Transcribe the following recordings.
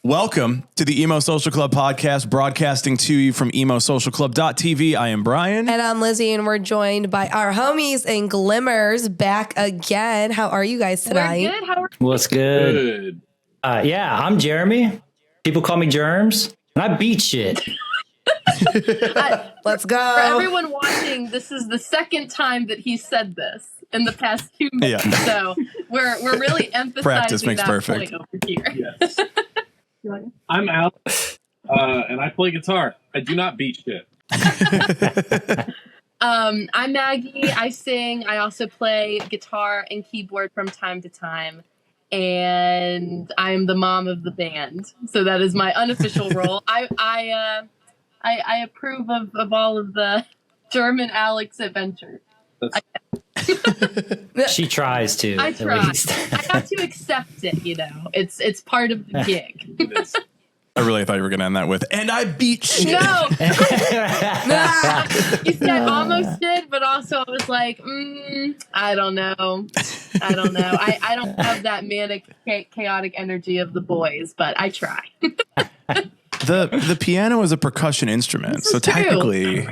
Welcome to the Emo Social Club podcast, broadcasting to you from emosocialclub.tv. I am Brian. And I'm Lizzie, and we're joined by our homies in Glimmers back again. How are you guys tonight? We're good. How are What's good? Yeah, I'm Jeremy. People call me Germs, and I beat shit. Let's go. For everyone watching, this is the second time that he said this in the past 2 minutes. Yeah. So we're really emphasizing Practice makes that perfect. point over here. Yes. I'm Alex, and I play guitar. I do not beat shit. I'm Maggie. I sing. I also play guitar and keyboard from time to time. And I'm the mom of the band. So that is my unofficial role. I approve of all of the German Alex adventures. She tries to. I at try. least. I have to accept it, you know. It's part of the gig. It is. I really thought you were going to end that with, and I beat shit. No. You said almost did, but also I was like, I don't know. I don't have that manic, chaotic energy of the boys, but I try. The piano is a percussion instrument, so is true. technically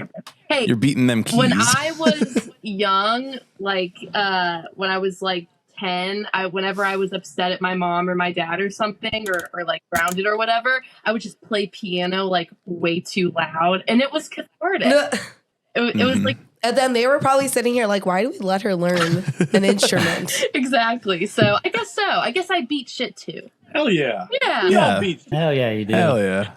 Hey, you're beating them keys. when I was young, like when I was like 10, whenever I was upset at my mom or my dad or something, or like grounded or whatever, I would just play piano like way too loud, and it was cathartic. It was like And then they were probably sitting here like, why do we let her learn an instrument? exactly. So I guess so. I guess I beat shit too. Hell yeah. Yeah. We Yeah. all beat shit. Hell yeah, you do. Hell yeah.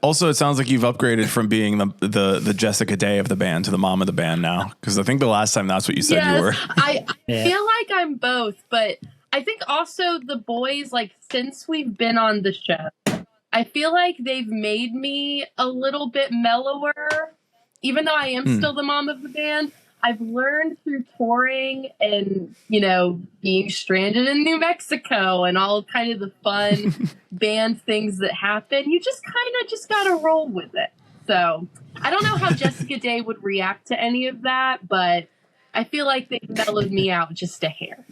Also, it sounds like you've upgraded from being the Jessica Day of the band to the mom of the band now, because I think the last time that's what you said you were. I Yeah. feel like I'm both, but I think also the boys, like, since we've been on the show, I feel like they've made me a little bit mellower, even though I am still the mom of the band. I've learned through touring and, you know, being stranded in New Mexico and all kind of the fun band things that happen. You just kind of just got to roll with it. So I don't know how Jessica Day would react to any of that, but I feel like they mellowed me out just a hair.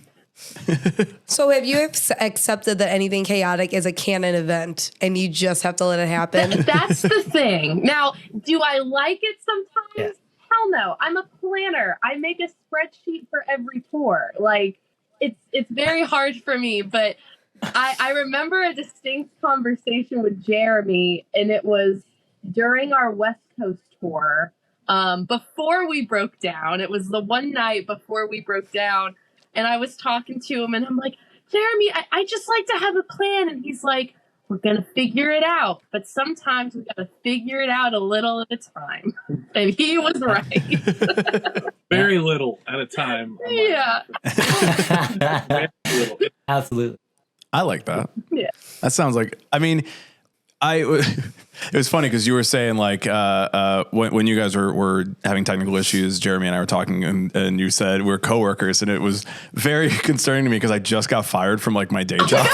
So have you accepted that anything chaotic is a canon event and you just have to let it happen? That's the thing. Now, do I like it sometimes? Yeah. Hell no. I'm a planner. I make a spreadsheet for every tour. Like, it's very hard for me, but I remember a distinct conversation with Jeremy, and it was during our West Coast tour, before we broke down. It was the one night before we broke down, and I was talking to him, and I'm like, Jeremy, I just like to have a plan. And he's like, we're going to figure it out. But sometimes we got to figure it out a little at a time. And he was right. Very little at a time. I'm like, Yeah. very little. Absolutely. I like that. Yeah. That sounds like, I mean, it was funny because you were saying like when you guys were having technical issues, Jeremy and I were talking, and you said we're coworkers, and it was very concerning to me because I just got fired from like my day job.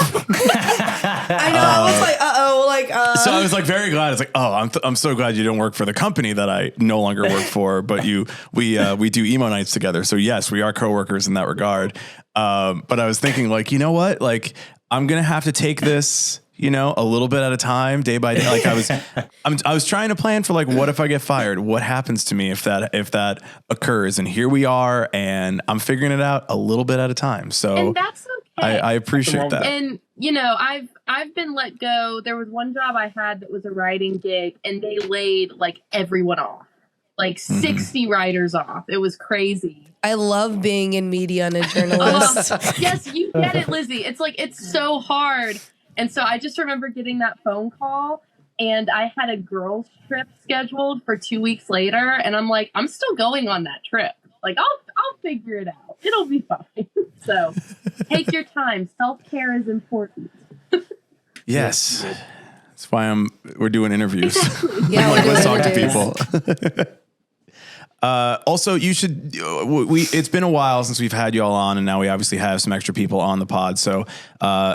I know. I was like, So I was like very glad. It's like, oh, I'm so glad you don't work for the company that I no longer work for, but we do emo nights together. So yes, we are coworkers in that regard. But I was thinking like, you know what, like I'm gonna have to take this, you know, a little bit at a time, day by day. Like I was trying to plan for like, what if I get fired? What happens to me if that occurs? And here we are, and I'm figuring it out a little bit at a time. So And that's okay. I appreciate that. And, you know, I've been let go. There was one job I had that was a writing gig, and they laid like everyone off, like 60 writers off. It was crazy. I love being in media and a journalist. Yes, you get it, Lizzie. It's like, it's so hard. And so I just remember getting that phone call, and I had a girls trip scheduled for 2 weeks later. And I'm like, I'm still going on that trip. Like, I'll figure it out. It'll be fine. So take your time. Self-care is important. Yes. That's why we're doing interviews. Yeah, Like, we're let's doing talk to interviews. people. Also, you should. It's been a while since we've had you all on, and now we obviously have some extra people on the pod. So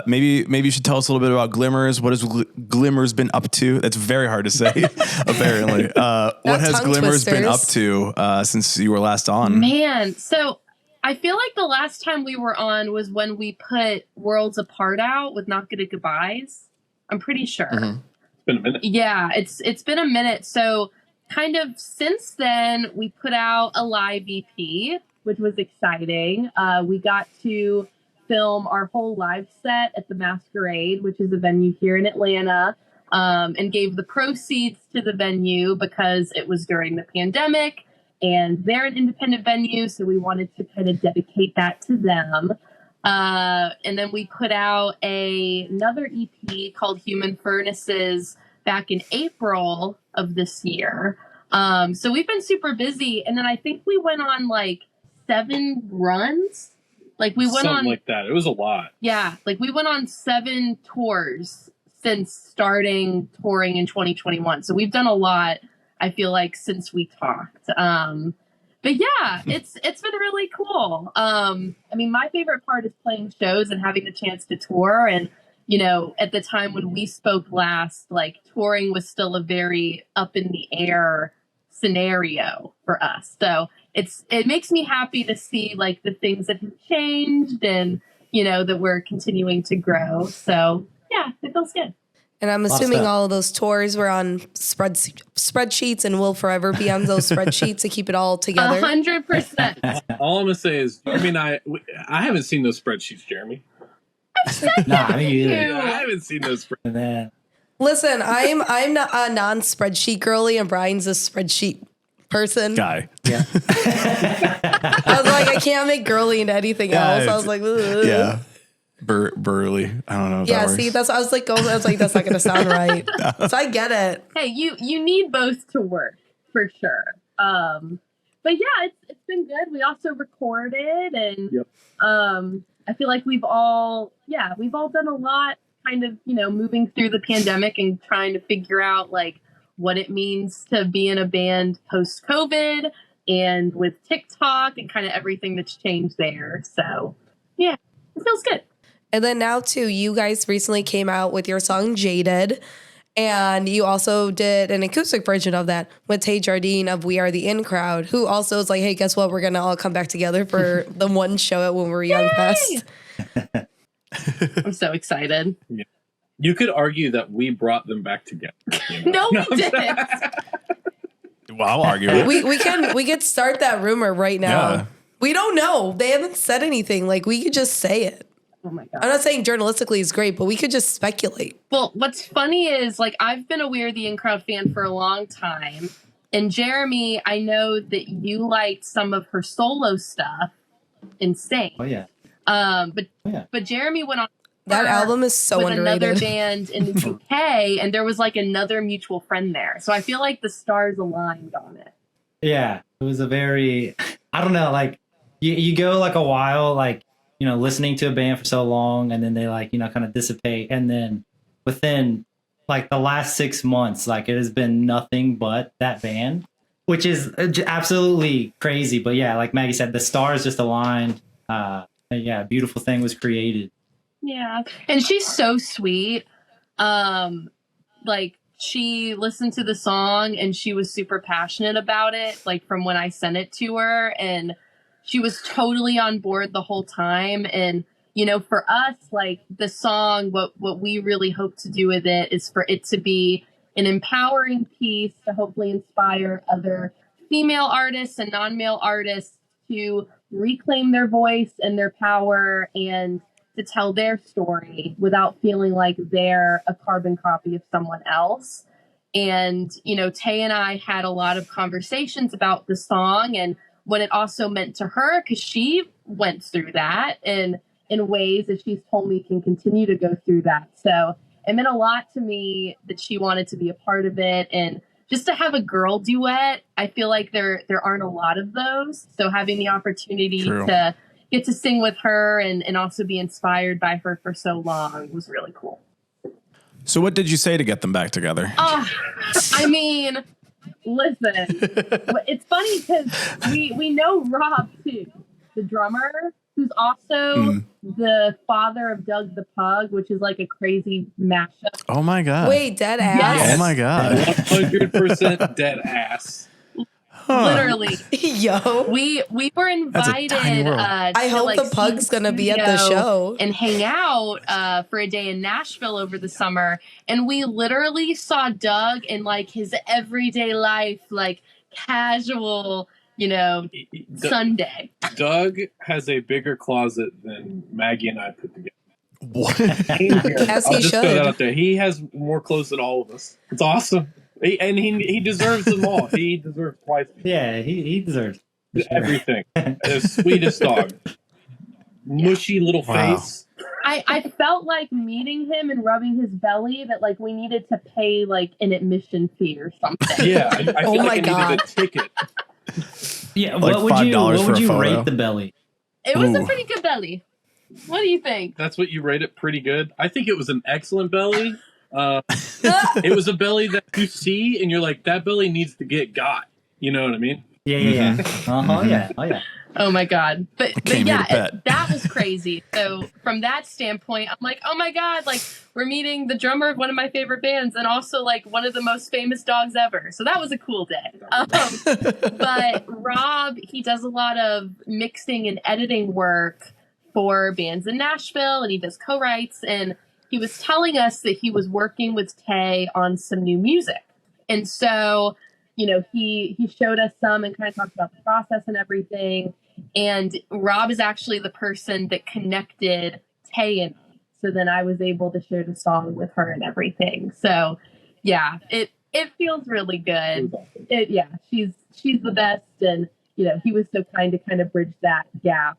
maybe you should tell us a little bit about Glimmers. What has Glimmers been up to? That's very hard to say. Apparently, what has tongue Glimmers been up twisters. to since you were last on? Man, so I feel like the last time we were on was when we put Worlds Apart out with Not Good at Goodbyes. I'm pretty sure. It's been a minute. Yeah, it's been a minute. So kind of since then, we put out a live EP, which was exciting. We got to film our whole live set at the Masquerade, which is a venue here in Atlanta, and gave the proceeds to the venue because it was during the pandemic and they're an independent venue. So we wanted to kind of dedicate that to them. And then we put out another EP called Human Furnaces back in April of this year. So we've been super busy. And then I think we went on like 7 runs. Like we went Something on like that. It was a lot. Yeah, like we went on 7 tours since starting touring in 2021. So we've done a lot, I feel like, since we talked. But yeah, it's been really cool. I mean, my favorite part is playing shows and having the chance to tour. And, you know, at the time when we spoke last, like touring was still a very up in the air scenario for us. So it makes me happy to see like the things that have changed and, you know, that we're continuing to grow. So yeah, it feels good. And I'm assuming all of those tours were on spreadsheets and will forever be on those spreadsheets to keep it all together. 100%. All I'm gonna say is, I mean, I haven't seen those spreadsheets, Jeremy. Nah, me either. I haven't seen those spreadsheets. Man. Listen, I'm not a non-spreadsheet girly, and Brian's a spreadsheet person. Guy. Yeah. I was like, I can't make girly into anything else. I was like, ugh. Yeah. Burly. I don't know if that works. See, that's what I was like, I was like, that's not gonna sound right. So I get it. Hey, you need both to work for sure. But yeah, it's been good. We also recorded, and Yep. I feel like we've all done a lot, kind of, you know, moving through the pandemic and trying to figure out like what it means to be in a band post COVID and with TikTok and kind of everything that's changed there. So yeah, it feels good. And then now too, you guys recently came out with your song Jaded, and you also did an acoustic version of that with Jardine of We Are the In Crowd, who also is like, hey, guess what? We're gonna all come back together for the one show at When We're Young Fest. I'm so excited. Yeah. You could argue that we brought them back together. You know? No, we didn't. Well, I'll argue it. We could start that rumor right now. Yeah. We don't know. They haven't said anything. Like, we could just say it. Oh my God. I'm not saying journalistically is great, but we could just speculate. Well, what's funny is like I've been a We Are the In Crowd fan for a long time. And Jeremy, I know that you liked some of her solo stuff in Sing. Oh yeah. But Jeremy went on That album is so with underrated. another band in the UK, and there was like another mutual friend there. So I feel like the stars aligned on it. Yeah. It was a very, I don't know, like you go like a while, like, you know, listening to a band for so long, and then they like, you know, kind of dissipate. And then within like the last 6 months, like it has been nothing but that band, which is absolutely crazy. But yeah, like Maggie said, the stars just aligned. Yeah, a beautiful thing was created. Yeah. And she's so sweet. Like she listened to the song and she was super passionate about it, like from when I sent it to her, and she was totally on board the whole time. And, you know, for us, like the song, what we really hope to do with it is for it to be an empowering piece to hopefully inspire other female artists and non-male artists to reclaim their voice and their power and to tell their story without feeling like they're a carbon copy of someone else. And, you know, Tay and I had a lot of conversations about the song and what it also meant to her, because she went through that and in ways that she's told me can continue to go through that. So it meant a lot to me that she wanted to be a part of it. And just to have a girl duet, I feel like there aren't a lot of those. So having the opportunity to get to sing with her and also be inspired by her for so long was really cool. So what did you say to get them back together? I mean, listen, it's funny because we know Rob too, the drummer, who's also the father of Doug the Pug, which is like a crazy mashup. Oh my God. Wait, dead ass? Yes. Oh my God. 100% dead ass. Literally. Yo. We were invited. I hope the pug's gonna be at the show and hang out for a day in Nashville over the summer. And we literally saw Doug in like his everyday life, like casual, Sunday. Doug has a bigger closet than Maggie and I put together. What? As I'll he just should. throw that out there. He has more clothes than all of us. It's awesome. He deserves them all. He deserves twice. Yeah, he deserves everything. The sweetest dog. Mushy little face. I felt like meeting him and rubbing his belly that like we needed to pay like an admission fee or something. Yeah, I feel like I needed a ticket. Yeah, Like what would you photo. rate the belly? It was a pretty good belly. What do you think? That's what you rate it pretty good. I think it was an excellent belly. It was a belly that you see and you're like, that belly needs to get got. You know what I mean? Yeah. Oh yeah. Oh my God. But Came here to yeah, pet. that was crazy. So from that standpoint, I'm like, oh my God, like we're meeting the drummer of one of my favorite bands and also like one of the most famous dogs ever. So that was a cool day. But Rob, he does a lot of mixing and editing work for bands in Nashville and he does co-writes, and he was telling us that he was working with Tay on some new music. And so, he showed us some and kind of talked about the process and everything. And Rob is actually the person that connected Tay and me. So then I was able to share the song with her and everything. So yeah, it feels really good. She's the best. And, he was so kind to kind of bridge that gap.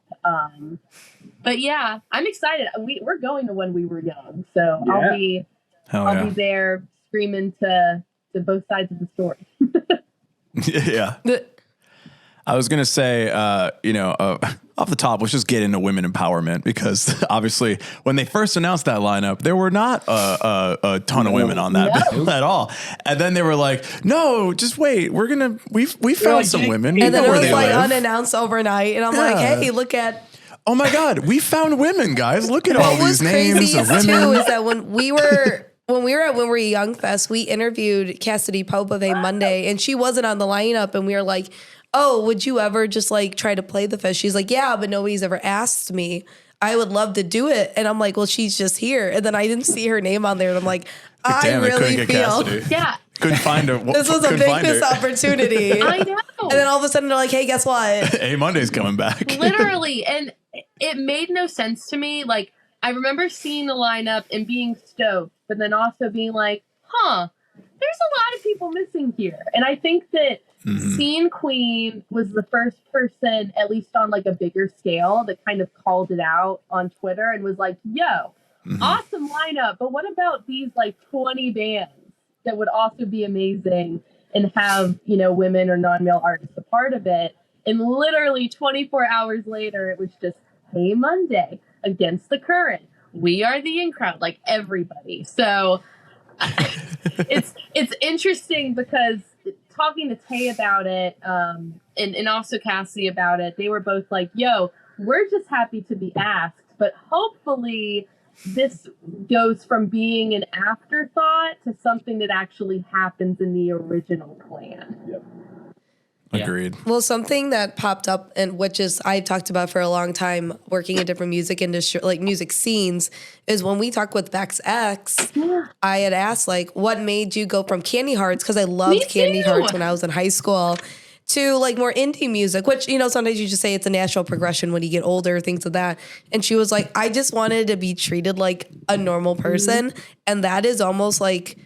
But yeah, I'm excited. We're going to When We Were Young. So Yeah. I'll be there screaming to both sides of the story. Yeah. I was going to say, off the top, let's just get into women empowerment, because obviously when they first announced that lineup, there were not a ton of women on that bill at all. And then they were like, no, just wait. We found like, some Jake, women. And then where it was they like live. unannounced overnight. And I'm like, Yeah. hey, look at. Oh my God, we found women, guys. Look at all What was these names of crazy women. too is that when we were at When We Were Young Fest, we interviewed Cassidy Pope of A Monday, and she wasn't on the lineup, and we were like, oh, would you ever just like try to play the fest? She's like, yeah, but nobody's ever asked me. I would love to do it. And I'm like, well, she's just here. And then I didn't see her name on there. And I'm like, Damn, I couldn't really get feel Cassidy. Yeah. Couldn't find her. this was a Couldn't big find her. missed opportunity. I know. And then all of a sudden they're like, hey, guess what? Hey, Monday's coming back. Literally. And it made no sense to me. Like, I remember seeing the lineup and being stoked, but then also being like, there's a lot of people missing here. And I think that Scene Queen was the first person, at least on like a bigger scale, that kind of called it out on Twitter and was like, yo, awesome lineup, but what about these like 20 bands that would also be amazing and have, women or non-male artists a part of it? And literally 24 hours later, it was just, hey, Monday, Against the Current, We Are the In Crowd, like everybody. So it's interesting because talking to Tay about it, and also Cassie about it, they were both like, yo, we're just happy to be asked, but hopefully this goes from being an afterthought to something that actually happens in the original plan. Yep. Agreed. Well, something that popped up, and which is I talked about for a long time, working in different music industry, like music scenes, is when we talked with Bex X, I had asked like, what made you go from Candy Hearts, because I loved Candy Hearts when I was in high school, to like more indie music, which, sometimes you just say it's a natural progression when you get older, things of that. And she was like, I just wanted to be treated like a normal person. And that is almost like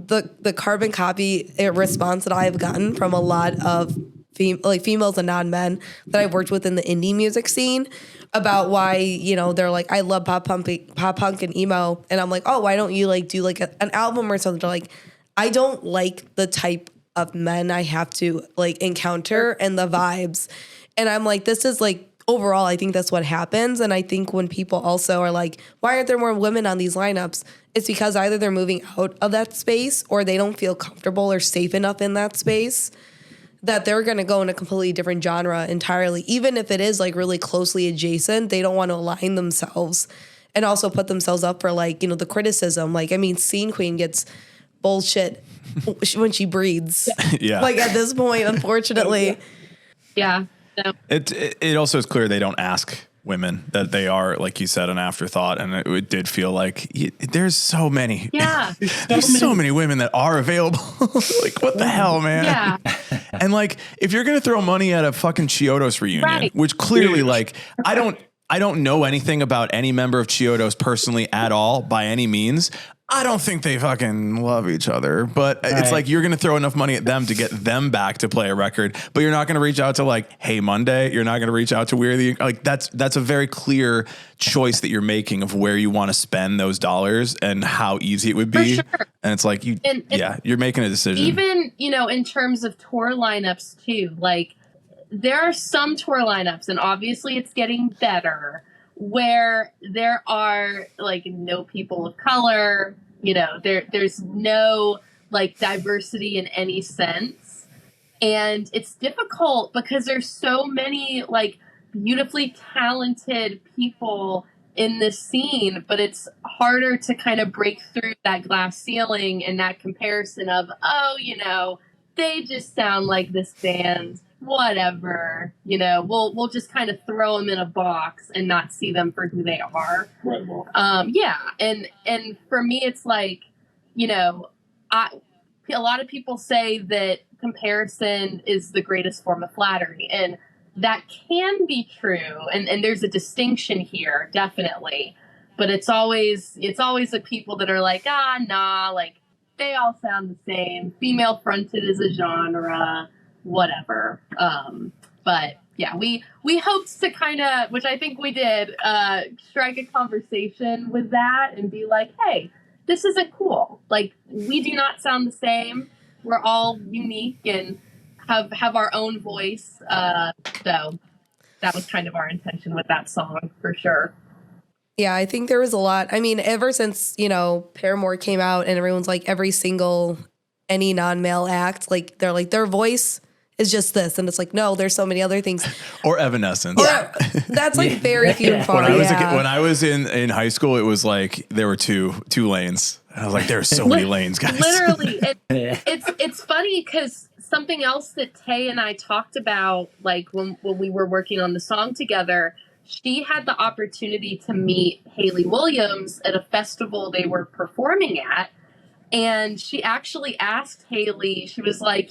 the carbon copy response that I've gotten from a lot of females and non-men that I've worked with in the indie music scene about why, they're like, I love pop punk and emo. And I'm like, oh, why don't you like do like an album or something? They're like, I don't like the type of men I have to like encounter and the vibes. And I'm like, this is like, overall, I think that's what happens. And I think when people also are like, why aren't there more women on these lineups? It's because either they're moving out of that space or they don't feel comfortable or safe enough in that space that they're going to go in a completely different genre entirely. Even if it is like really closely adjacent, they don't want to align themselves and also put themselves up for like, the criticism. Like, I mean, Scene Queen gets bullshit when she breathes. Yeah. Like at this point, unfortunately. Yeah. No. It also is clear they don't ask women, that they are, like you said, an afterthought. And it did feel like there's so many. Yeah. There's so many women that are available. Like, what the hell, man? Yeah. And like, if you're going to throw money at a fucking Chiodos reunion, Right. which clearly, like, I don't know anything about any member of Chiodos personally at all by any means. I don't think they fucking love each other, but it's like you're going to throw enough money at them to get them back to play a record, but you're not going to reach out to like, Hey Monday. You're not going to reach out to We're the, like, that's a very clear choice that you're making of where you want to spend those dollars and how easy it would be. For sure. And it's like, you're making a decision. Even, in terms of tour lineups too, like there are some tour lineups, and obviously it's getting better, where there are like no people of color, there's no like diversity in any sense. And it's difficult because there's so many like beautifully talented people in this scene, but it's harder to kind of break through that glass ceiling and that comparison of, they just sound like this band, whatever, we'll just kind of throw them in a box and not see them for who they are. Right. And for me, it's like, a lot of people say that comparison is the greatest form of flattery, and that can be true. And there's a distinction here, definitely. But it's always the people that are like, nah, like they all sound the same. Female fronted is a genre, whatever. But yeah, we hoped to kind of, which I think we did, strike a conversation with that and be like, hey, this isn't cool. Like, we do not sound the same. We're all unique and have our own voice. So that was kind of our intention with that song, for sure. Yeah, I think there was a lot. I mean, ever since, Paramore came out and everyone's like any non-male act, like they're like their voice is just this. And it's like, no, there's so many other things. Or Evanescence. Yeah. That's like very few and far. When I was in high school, it was like there were two lanes. And I was like, there's so many lanes, guys. Literally. It's funny because something else that Tay and I talked about, like when we were working on the song together, she had the opportunity to meet Hayley Williams at a festival they were performing at. And she actually asked Hayley, she was like,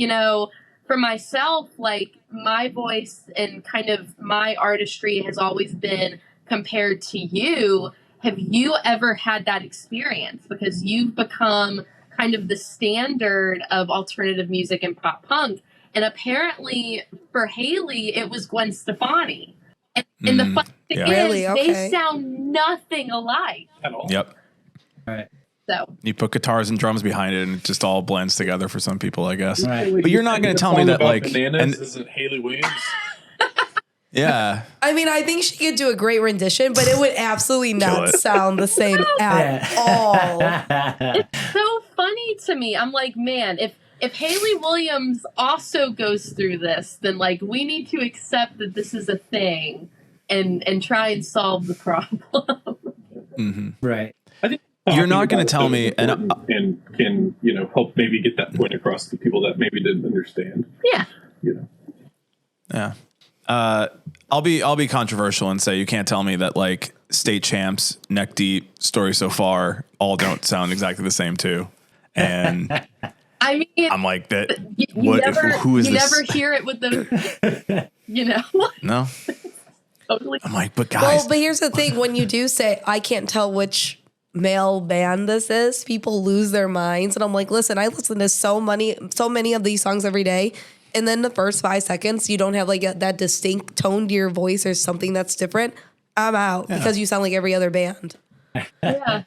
for myself, like my voice and kind of my artistry has always been compared to you. Have you ever had that experience? Because you've become kind of the standard of alternative music and pop punk. And apparently for Hayley, it was Gwen Stefani. And the fun thing is, Really? Okay. they sound nothing alike At all. Yep. All right. So You put guitars and drums behind it, and it just all blends together for some people, I guess. Right. But you're not going to tell me that, like, Bananas isn't Hayley Williams. yeah. I mean, I think she could do a great rendition, but it would absolutely not sound the same at all. it's so funny to me. I'm like, man, if Hayley Williams also goes through this, then like we need to accept that this is a thing and try and solve the problem. Mm-hmm. Right. I think You're not going to tell me, and can help maybe get that point across to people that maybe didn't understand. Yeah. yeah. I'll be controversial and say you can't tell me that like State Champs, Neck Deep, Story So Far all don't sound exactly the same too. And I mean, I'm like that. Who is you this? never hear it with the, No. totally. I'm like, but guys. Well, but here's the thing. When you do say, I can't tell which male band this is, people lose their minds. And I'm like, listen, I listen to so many of these songs every day. And then the first 5 seconds, you don't have like that distinct tone to your voice or something that's different. I'm out because you sound like every other band. Yeah.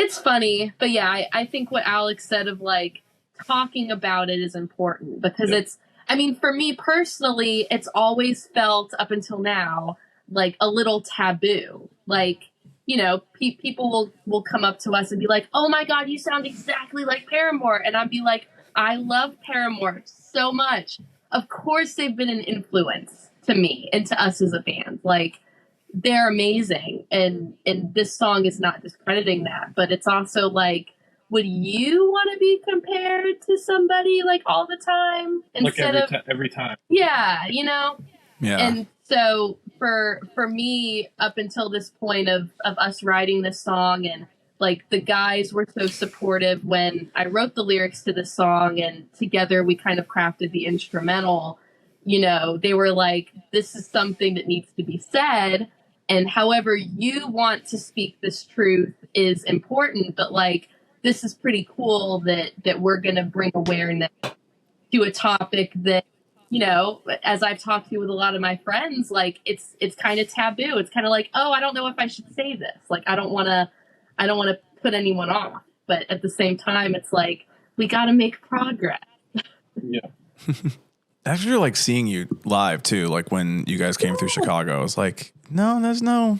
It's funny, but yeah, I think what Alex said of like talking about it is important because for me personally, it's always felt up until now like a little taboo. Like, people will come up to us and be like, oh my God, you sound exactly like Paramore. And I'd be like, I love Paramore so much. Of course, they've been an influence to me and to us as a band. Like, they're amazing. And this song is not discrediting that, but it's also like, would you want to be compared to somebody like all the time instead like of every time? Yeah, you know. Yeah. And so for me, up until this point of us writing this song, and like the guys were so supportive when I wrote the lyrics to the song, and together we kind of crafted the instrumental. You know, they were like, this is something that needs to be said, and however you want to speak this truth is important, but like, this is pretty cool that we're going to bring awareness to a topic that, you know, as I've talked to with a lot of my friends, like it's kind of taboo. It's kind of like, oh, I don't know if I should say this. Like, I don't want to put anyone off. But at the same time, it's like, we got to make progress. Yeah. Actually, like seeing you live too, like when you guys came through Chicago, I was like, no, there's no.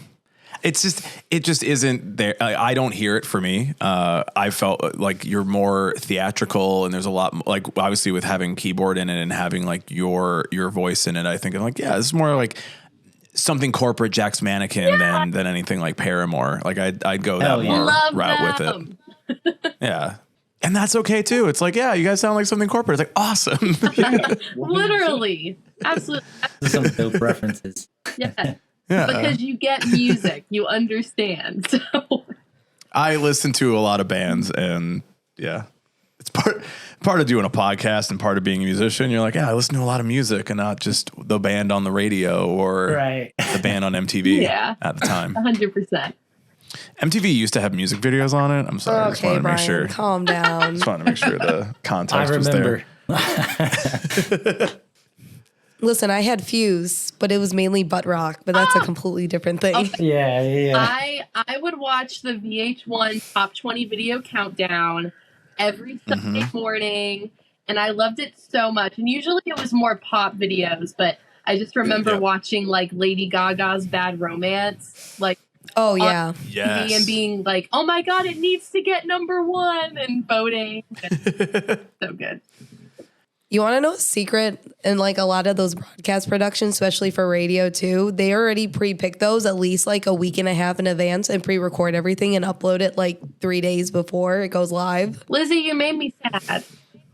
It just isn't there. I don't hear it for me. I felt like you're more theatrical, and there's a lot, like obviously with having keyboard in it and having like your voice in it. I think I'm like, yeah, this is more like something corporate Jack's Mannequin than anything like Paramore. Like I'd go that more route with it. Yeah. And that's okay too. It's like, yeah, you guys sound like something corporate. It's like, awesome. Literally. Absolutely. Some dope references. Yeah. Yeah. Because you get music, you understand. So I listen to a lot of bands, and yeah, it's part of doing a podcast and part of being a musician. You're like, yeah, I listen to a lot of music and not just the band on the radio or the band on MTV at the time. 100%. MTV used to have music videos on it. I'm sorry. I just wanted to make sure. Calm down. Just wanted to make sure the context was there. Listen, I had Fuse, but it was mainly butt rock, but that's a completely different thing. Okay. Yeah. I would watch the VH1 Top 20 Video Countdown every Sunday morning, and I loved it so much. And usually it was more pop videos, but I just remember watching like Lady Gaga's Bad Romance, like Oh yeah. TV and being like, oh my God, it needs to get #1 and voting. So good. You want to know a secret? And like a lot of those broadcast productions, especially for radio too, they already pre-pick those at least like a week and a half in advance and pre-record everything and upload it like 3 days before it goes live. Lizzie, you made me sad.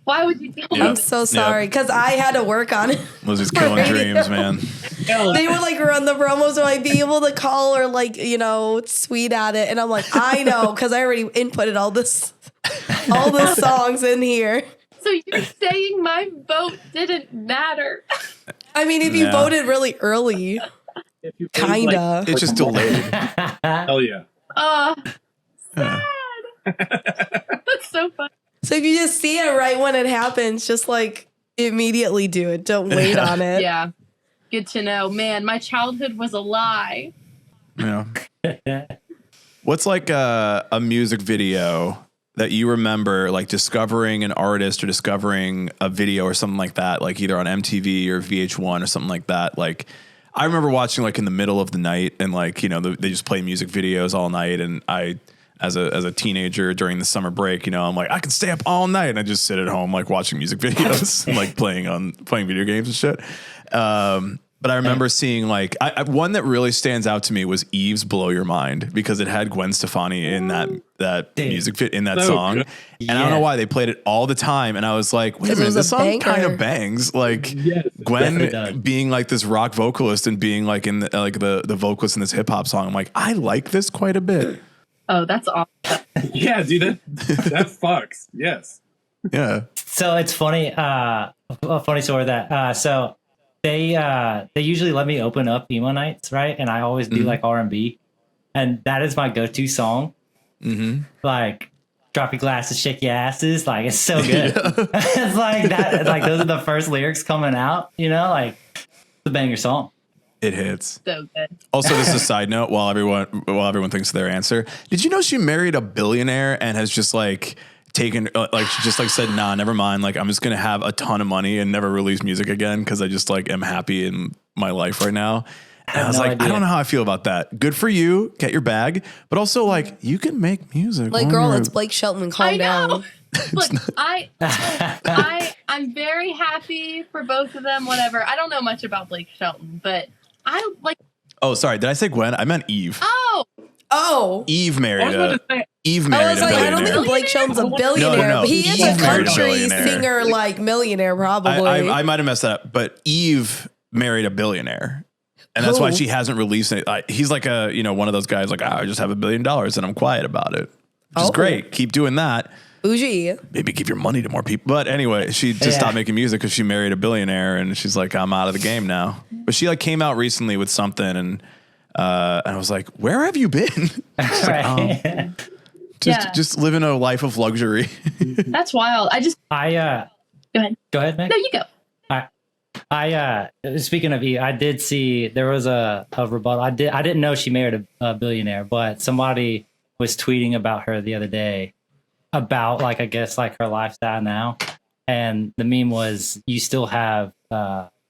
Why would you tell me? I'm so sorry because I had to work on it. Lizzie's killing dreams, man. They would like run the promos so I'd be able to call or like, you know, tweet at it. And I'm like, I know, because I already inputted all the songs in here. So you're saying my vote didn't matter? I mean, if you voted really early, kinda. It's just delayed. Hell yeah. Sad. That's so funny. So if you just see it right when it happens, just like immediately do it. Don't wait on it. Yeah. Good to know. Man, my childhood was a lie. Yeah. What's like a music video that you remember like discovering an artist or discovering a video or something like that, like either on MTV or VH1 or something like that? Like I remember watching like in the middle of the night and like, you know, they just play music videos all night. And I, as a teenager during the summer break, you know, I'm like, I can stay up all night and I just sit at home, like watching music videos and like playing video games and shit. But I remember seeing like one that really stands out to me was Eve's "Blow Your Mind" because it had Gwen Stefani in that music fit in that song, and I don't know why they played it all the time. And I was like, wait a minute, this song kind of bangs. Like Gwen being like this rock vocalist and being like in the vocalist in this hip hop song. I'm like, I like this quite a bit. Oh, that's awesome. Yeah, dude, that fucks. Yes. Yeah. So it's funny. A funny story of that. So they usually let me open up emo nights, right? And I always do like R&B, and that is my go-to song. Mm-hmm. Like drop your glasses, shake your asses. Like it's so good. It's like that. Like those are the first lyrics coming out. You know, like it's a banger song. It hits. So good. Also, this is a side note while everyone thinks of their answer. Did you know she married a billionaire and has just like taken like she just like said, nah, never mind. Like I'm just gonna have a ton of money and never release music again because I just like am happy in my life right now. And I was like, I don't know how I feel about that. Good for you, get your bag, but also like you can make music. Like, girl, it's Blake Shelton. Calm down. Look, I'm very happy for both of them. Whatever. I don't know much about Blake Shelton, but I like. Oh, sorry. Did I say Gwen? I meant Eve. Oh, Oh. Eve I married was about a to say, Eve I married was a like, I billionaire. don't think Blake Shelton's a billionaire. No. He is Eve a married a country billionaire. singer, like millionaire, probably. I might have messed that up, but Eve married a billionaire. And that's why Who? she hasn't released it. He's like one of those guys like, I just have $1 billion and I'm quiet about it. Which is great. Keep doing that. Bougie. Maybe give your money to more people. But anyway, she just stopped making music because she married a billionaire and she's like, I'm out of the game now. But she like came out recently with something and I was like, where have you been? She's like, just living a life of luxury. That's wild. Go ahead. Go ahead, Meg. No, you go. I speaking of E, I did see there was a rebuttal. I didn't know she married a billionaire, but somebody was tweeting about her the other day about like I guess like her lifestyle now, and the meme was you still have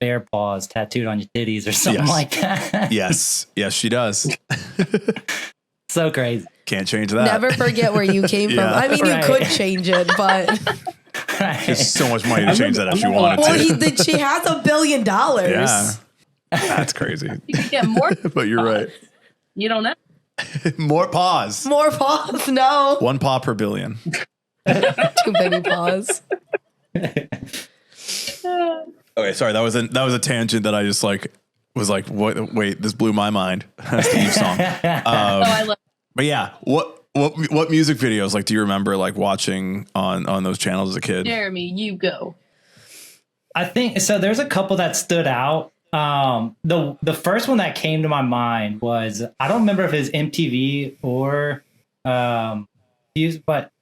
bear paws tattooed on your titties or something like that. Yes, she does. So crazy. Can't change that. Never forget where you came from. I mean, you could change it, but There's so much money to change that if you wanted to. she has $1 billion. Yeah, that's crazy. You could get more. But you're right. You don't know. More paws. More paws. No. 1 paw per billion. Too many paws. Okay, sorry. That was a tangent that I just like was like, what? Wait, this blew my mind. That's the Eve song. I love. But yeah, what music videos like do you remember like watching on those channels as a kid? Jeremy, you go. I think so. There's a couple that stood out. The first one that came to my mind was I don't remember if it was MTV or but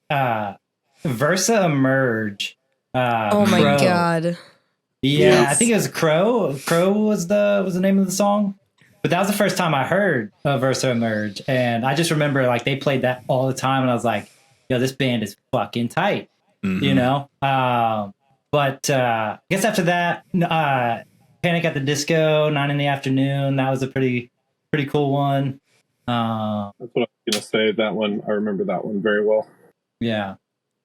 Versa Emerge. Oh my Crow. God. Yeah, Yes. I think it was Crow. Crow was the name of the song. But that was the first time I heard Versa Emerge, and I just remember like they played that all the time, and I was like, "Yo, this band is fucking tight," you know. But I guess after that, Panic at the Disco, 9 in the Afternoon. That was a pretty cool one. that's what I was gonna say. That one, I remember that one very well. Yeah.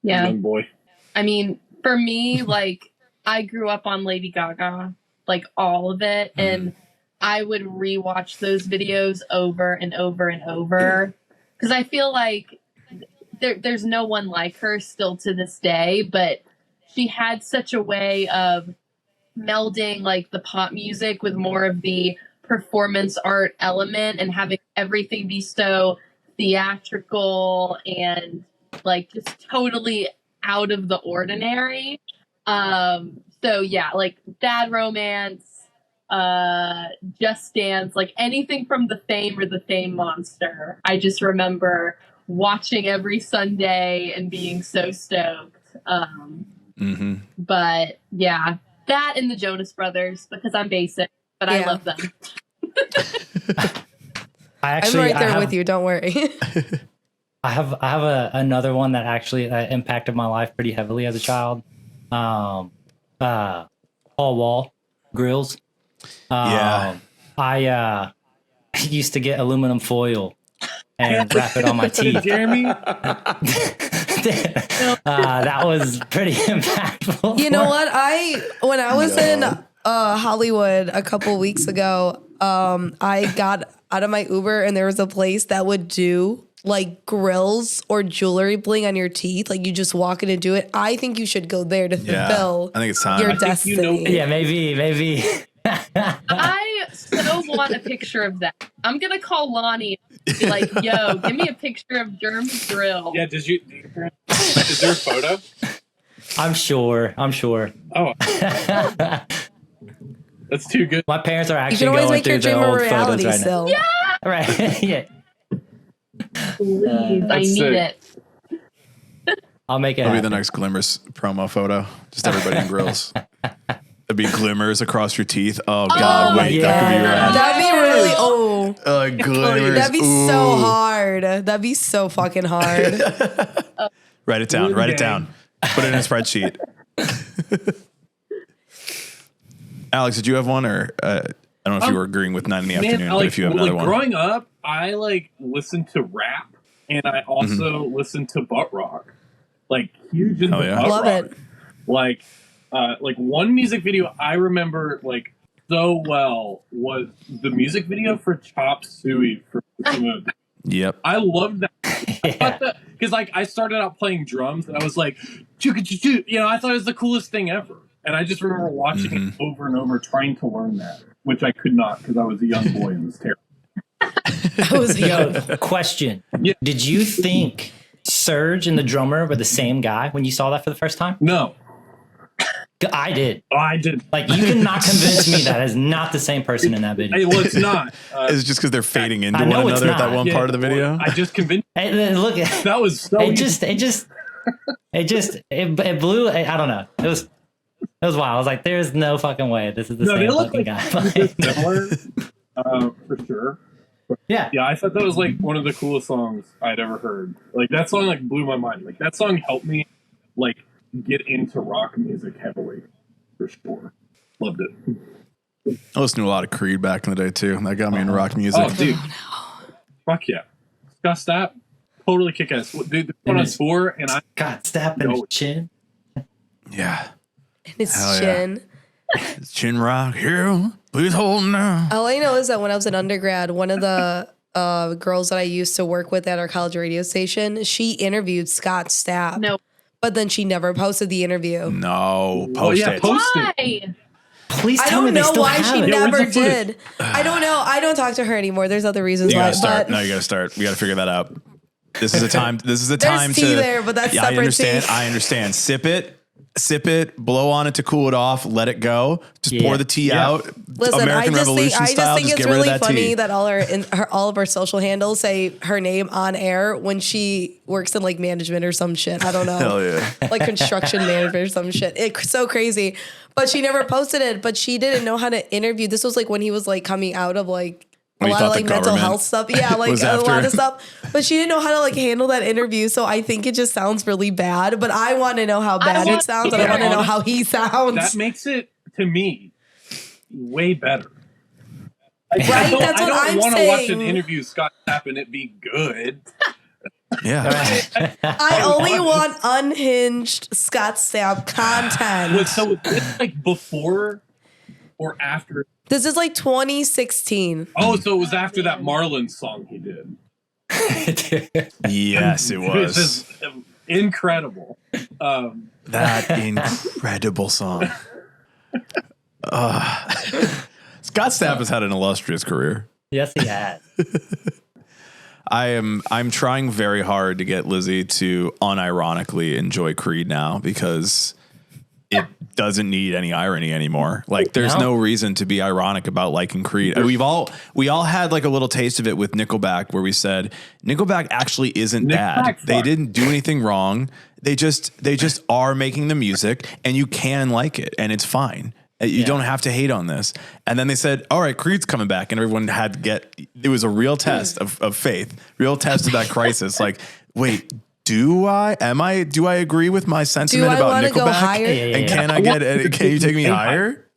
Young boy. I mean, for me, like I grew up on Lady Gaga, like all of it, and I would rewatch those videos over and over and over because I feel like there's no one like her still to this day, but she had such a way of melding like the pop music with more of the performance art element and having everything be so theatrical and like just totally out of the ordinary. So yeah, like Bad Romance, Just Dance, like anything from the Fame or the Fame Monster. I just remember watching every Sunday and being so stoked. But yeah, that and the Jonas Brothers because I'm basic, but I love them. I'm right there with you. Don't worry. I have another one that actually impacted my life pretty heavily as a child. Paul Wall Grills. I used to get aluminum foil and wrap it on my teeth. Jeremy, that was pretty impactful. You know what? When I was in Hollywood a couple weeks ago, I got out of my Uber and there was a place that would do like grills or jewelry bling on your teeth. Like you just walk in and do it. I think you should go there to fulfill I think it's time. your I think destiny. Yeah, maybe. I so want a picture of that. I'm gonna call Lonnie and be like, "Yo, give me a picture of Germ's grill." yeah, is there a photo? I'm sure. Oh, that's too good. My parents are You actually can always going make your through dream the a old photos reality right still. now. Right. Yeah. Please, I That's need sick. it. I'll make it That'll be happen. the next Glimmers promo photo. Just everybody in grills. It'd be glimmers across your teeth. Oh God, wait, that could be rad. That'd be really Glimmers. That'd be ooh. so hard. That'd be so fucking hard. Write it down. Write it down. Put it in a spreadsheet. Alex, did you have one, or I don't know if you were agreeing with 9 in the afternoon, but if you have another one. Growing up, I like listened to rap, and I also listened to butt rock. Like huge into butt Love rock. it. Like one music video I remember like so well was the music video for Chop Suey for Yep. I loved that. Because like I started out playing drums and I was like, "Choo-ka-choo-choo," I thought it was the coolest thing ever. And I just remember watching it over and over, trying to learn that, which I could not because I was a young boy and was terrible. I was Question. Yeah. Did you think Serge and the drummer were the same guy when you saw that for the first time? No. I did. Oh, I did. Like, you cannot convince me that is not the same person in that video. Hey, well, it's not. It's just because they're fading into I know one it's another at that not. one part of the video. I just convinced. Hey, look, That was so. it blew. I don't know. It was wild. I was like, there's no fucking way this is the same fucking guy. Similar, for sure. Yeah. Yeah, I thought that was like one of the coolest songs I'd ever heard. Like that song like blew my mind. Like that song helped me like get into rock music heavily, for sure. Loved it. I listened to a lot of Creed back in the day too. That got me into rock music. Oh, dude. Fuck yeah. Scott Stapp, totally kick ass. Dude, on his tour and I God, Stapp in his chin. Yeah. in his Hell yeah. chin. It's chin rock here. Please hold now. All I know is that when I was an undergrad, one of the girls that I used to work with at our college radio station, she interviewed Scott Stapp. No. But then she never posted the interview. No, post it. Post it. Why? Please I tell me don't they know still why have she it. never where's the footage? did. I don't know. I don't talk to her anymore. There's other reasons You why. gotta start. But No, you gotta start. We gotta figure that out. This is a time. This is a There's time tea to. there, but that's I separate understand. tea. I understand. Sip it, blow on it to cool it off, let it go. Just pour the tea Yeah. out. listen, American Revolution I just style. think Just it's get rid really of that funny tea. that all of her social handles say her name on air when she works in like management or some shit. I don't know. Hell yeah. Like construction manager or some shit. It's so crazy. But she never posted it, but she didn't know how to interview. This was like when he was like coming out of like a When he lot of thought the like mental government health stuff. Yeah, like was a after lot him. of stuff. But she didn't know how to like handle that interview. So I think it just sounds really bad. But I want to know how bad it sounds and I want to know how he sounds. That makes it to me way better. Right? That's what I'm want to watch an saying. interview with Scott Stapp and it be good. Yeah. I only want unhinged Scott Stapp content. So was this like before or after? This is like 2016. Oh, so it was after that Marlins song he did. Yes, it This was. is incredible. That incredible song. Scott Stapp has had an illustrious career. Yes, he had. I'm trying very hard to get Lizzie to unironically enjoy Creed now because it doesn't need any irony anymore. Like there's no reason to be ironic about liking Creed. We all had like a little taste of it with Nickelback where we said Nickelback actually isn't bad. They didn't do anything wrong. They just are making the music and you can like it and it's fine. You don't have to hate on this. And then they said, all right, Creed's coming back. And everyone had to it was a real test of faith, real test of that crisis. Like, wait, do I agree with my sentiment I about wanna Nickelback? go higher? And can you take me higher?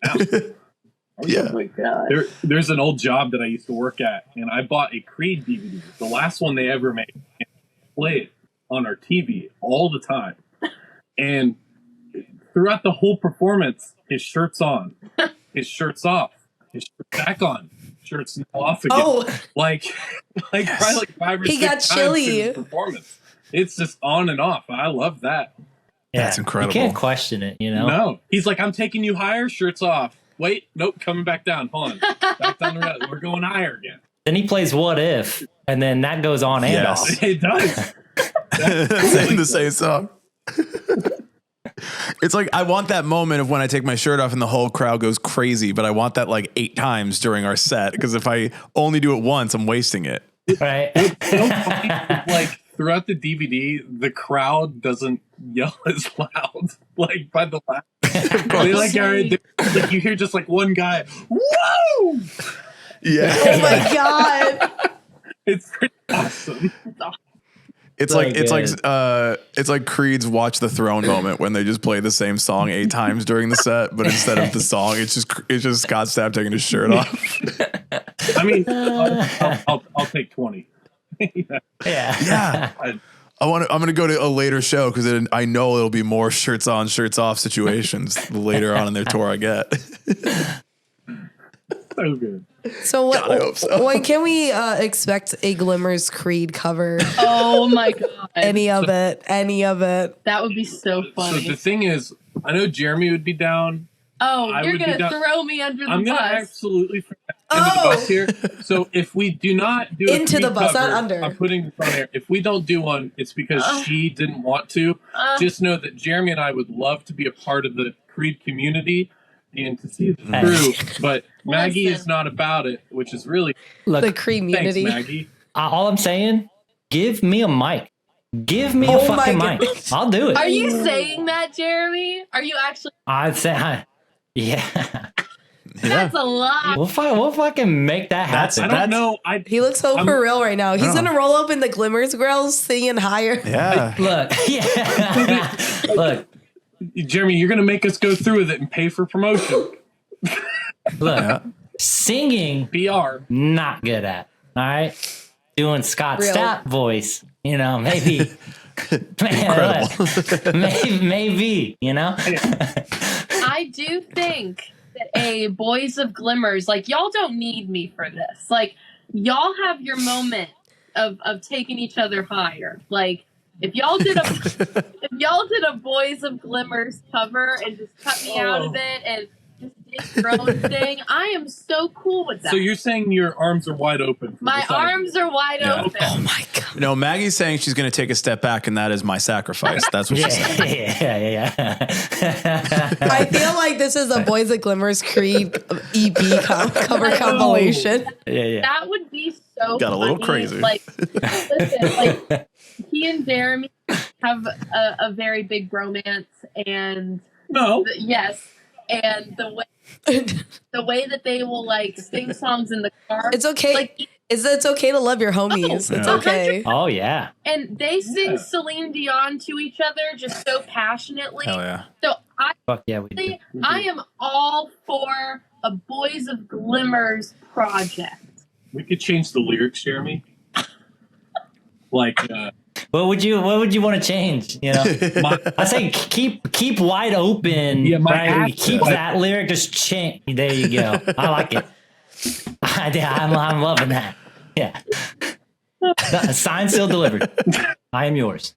Yeah. Oh my god. There's an old job that I used to work at, and I bought a Creed DVD, the last one they ever made, and play it on our TV all the time. And throughout the whole performance, his shirt's on, his shirt's off, his shirt's back on, shirt's now off again. Oh. Like probably like 5 or He 6 got times chilly. in his performance. It's just on and off. I love that. Yeah, That's incredible. You can't question it, you know? No, he's like, I'm taking you higher, shirt's off. Wait, nope, coming back down. Hold on, back down the road. We're going higher again. Then he plays What If, and then that goes on and Yes. off. It does. Saying the same song. It's like I want that moment of when I take my shirt off and the whole crowd goes crazy, but I want that like 8 times during our set because if I only do it once, I'm wasting it. Right? So funny, like throughout the DVD, the crowd doesn't yell as loud. Like by the last, they like like you hear just like one guy, whoa! Yeah. Oh my God. It's pretty awesome. It's So like good. it's like Creed's Watch the Throne moment when they just play the same song 8 times during the set, but instead of the song, it's just Scott Stapp taking his shirt off. I mean, I'll take 20. Yeah. Yeah. I'm gonna go to a later show because I know it'll be more shirts on, shirts off situations later on in their tour I get. So good. So God, I hope so. when can we expect a Glimmers Creed cover? Oh my god. Any of it. That would be so So funny. the thing is, I know Jeremy would be down. Oh, I you're would be gonna down- throw me under the I'm gonna bus. absolutely throw into the bus here. So if we do not do a Into the Creed bus, cover, not under. I'm putting this on air. If we don't do one, it's because she didn't want to. Just know that Jeremy and I would love to be a part of the Creed community and to see it through. But Maggie is not about it, which is really Look, The Creed thanks, community. Maggie. all I'm saying, give me a mic. Give me a Oh my fucking mic. goodness. I'll do it. Are you saying that, Jeremy? Are you actually? I'd say, yeah. That's a lot. We'll fucking make that happen. I don't know. He looks so for real right now. He's gonna roll up in the Glimmers grills, singing higher. Yeah. Look, yeah. Look, Jeremy, you're gonna make us go through with it and pay for promotion. look. Singing, PR. not good at. All right, doing Scott Real. Stapp voice. You know, maybe. maybe. You know. I do think that a Boys of Glimmers, like y'all don't need me for this. Like y'all have your moment of taking each other higher. Like if y'all did a Boys of Glimmers cover and just cut me out of it and just did your own thing, I am so cool with that. So you're saying your arms are wide open? For My this idea. arms are wide Yeah. open. Oh my god. No, Maggie's saying she's going to take a step back, and that is my sacrifice. That's what she's saying. Yeah. I feel like this is a Boys of Glimmers Creed EP cover compilation. Yeah. That would be so Got a little funny. crazy. Like, listen, like he and Jeremy have a very big bromance, and No. yes, and the way that they will like sing songs in the car. It's okay. Like, It's okay to love your homies. Oh, It's yeah. okay. Oh yeah. and they sing Yeah. Celine Dion to each other just so passionately. Hell yeah. So Fuck yeah, we do. I am all for a Boys of Glimmers project. We could change the lyrics, Jeremy. Like, What would you want to change? You know, I say keep wide open. Yeah, my right? ass- Keep that lyric just change. There you go. I like it. I'm loving that. Yeah. Signed, sealed, delivered. I am yours.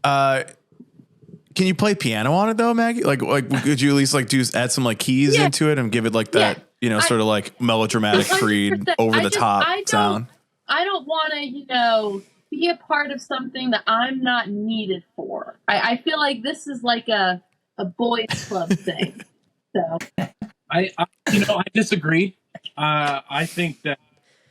Can you play piano on it though, Maggie? Like, could you at least like add some like keys Yeah. into it and give it like that, sort of like melodramatic Creed 100%. over the top sound? I don't want to, be a part of something that I'm not needed for. I feel like this is like a boys club thing. So I disagree. I think that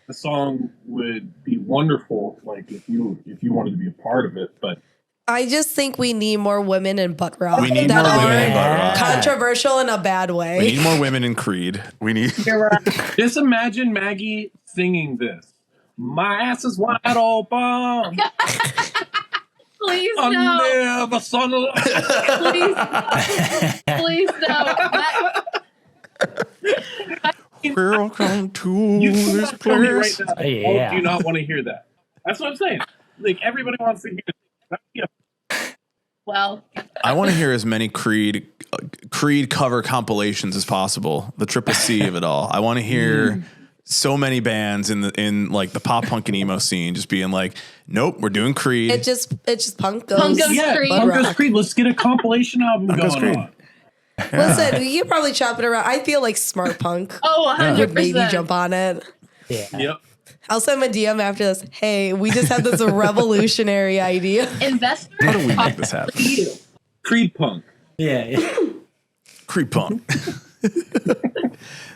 the song would be wonderful, like if you wanted to be a part of it. But I just think we need more women in butt rock. We need that more women are in butt rock. controversial in a bad way. We need more women in Creed. We need. you're right. just imagine Maggie singing this. My ass is wide open Please no. under the sunlight. Please no. Welcome to You this cannot tell me right place. now. Yeah. Oh, do you not want to hear that? That's what I'm saying. Like everybody wants to hear it. Yeah. Well, I want to hear as many Creed cover compilations as possible. The triple C of it all. I want to hear so many bands in like the pop punk and emo scene just being like, nope, we're doing Creed. It's just punk goes. Punk goes Yeah, Creed. Punk Goes Creed. Let's get a compilation album Punk Goes going Creed. on. Listen, you can probably chop it around. I feel like smart punk oh, 100%. would maybe jump on it. Yeah. Yep. I'll send my DM after this. Hey, we just had this revolutionary idea. Investors How do we talk make this happen? to you. Creed Punk. Yeah. Creed punk.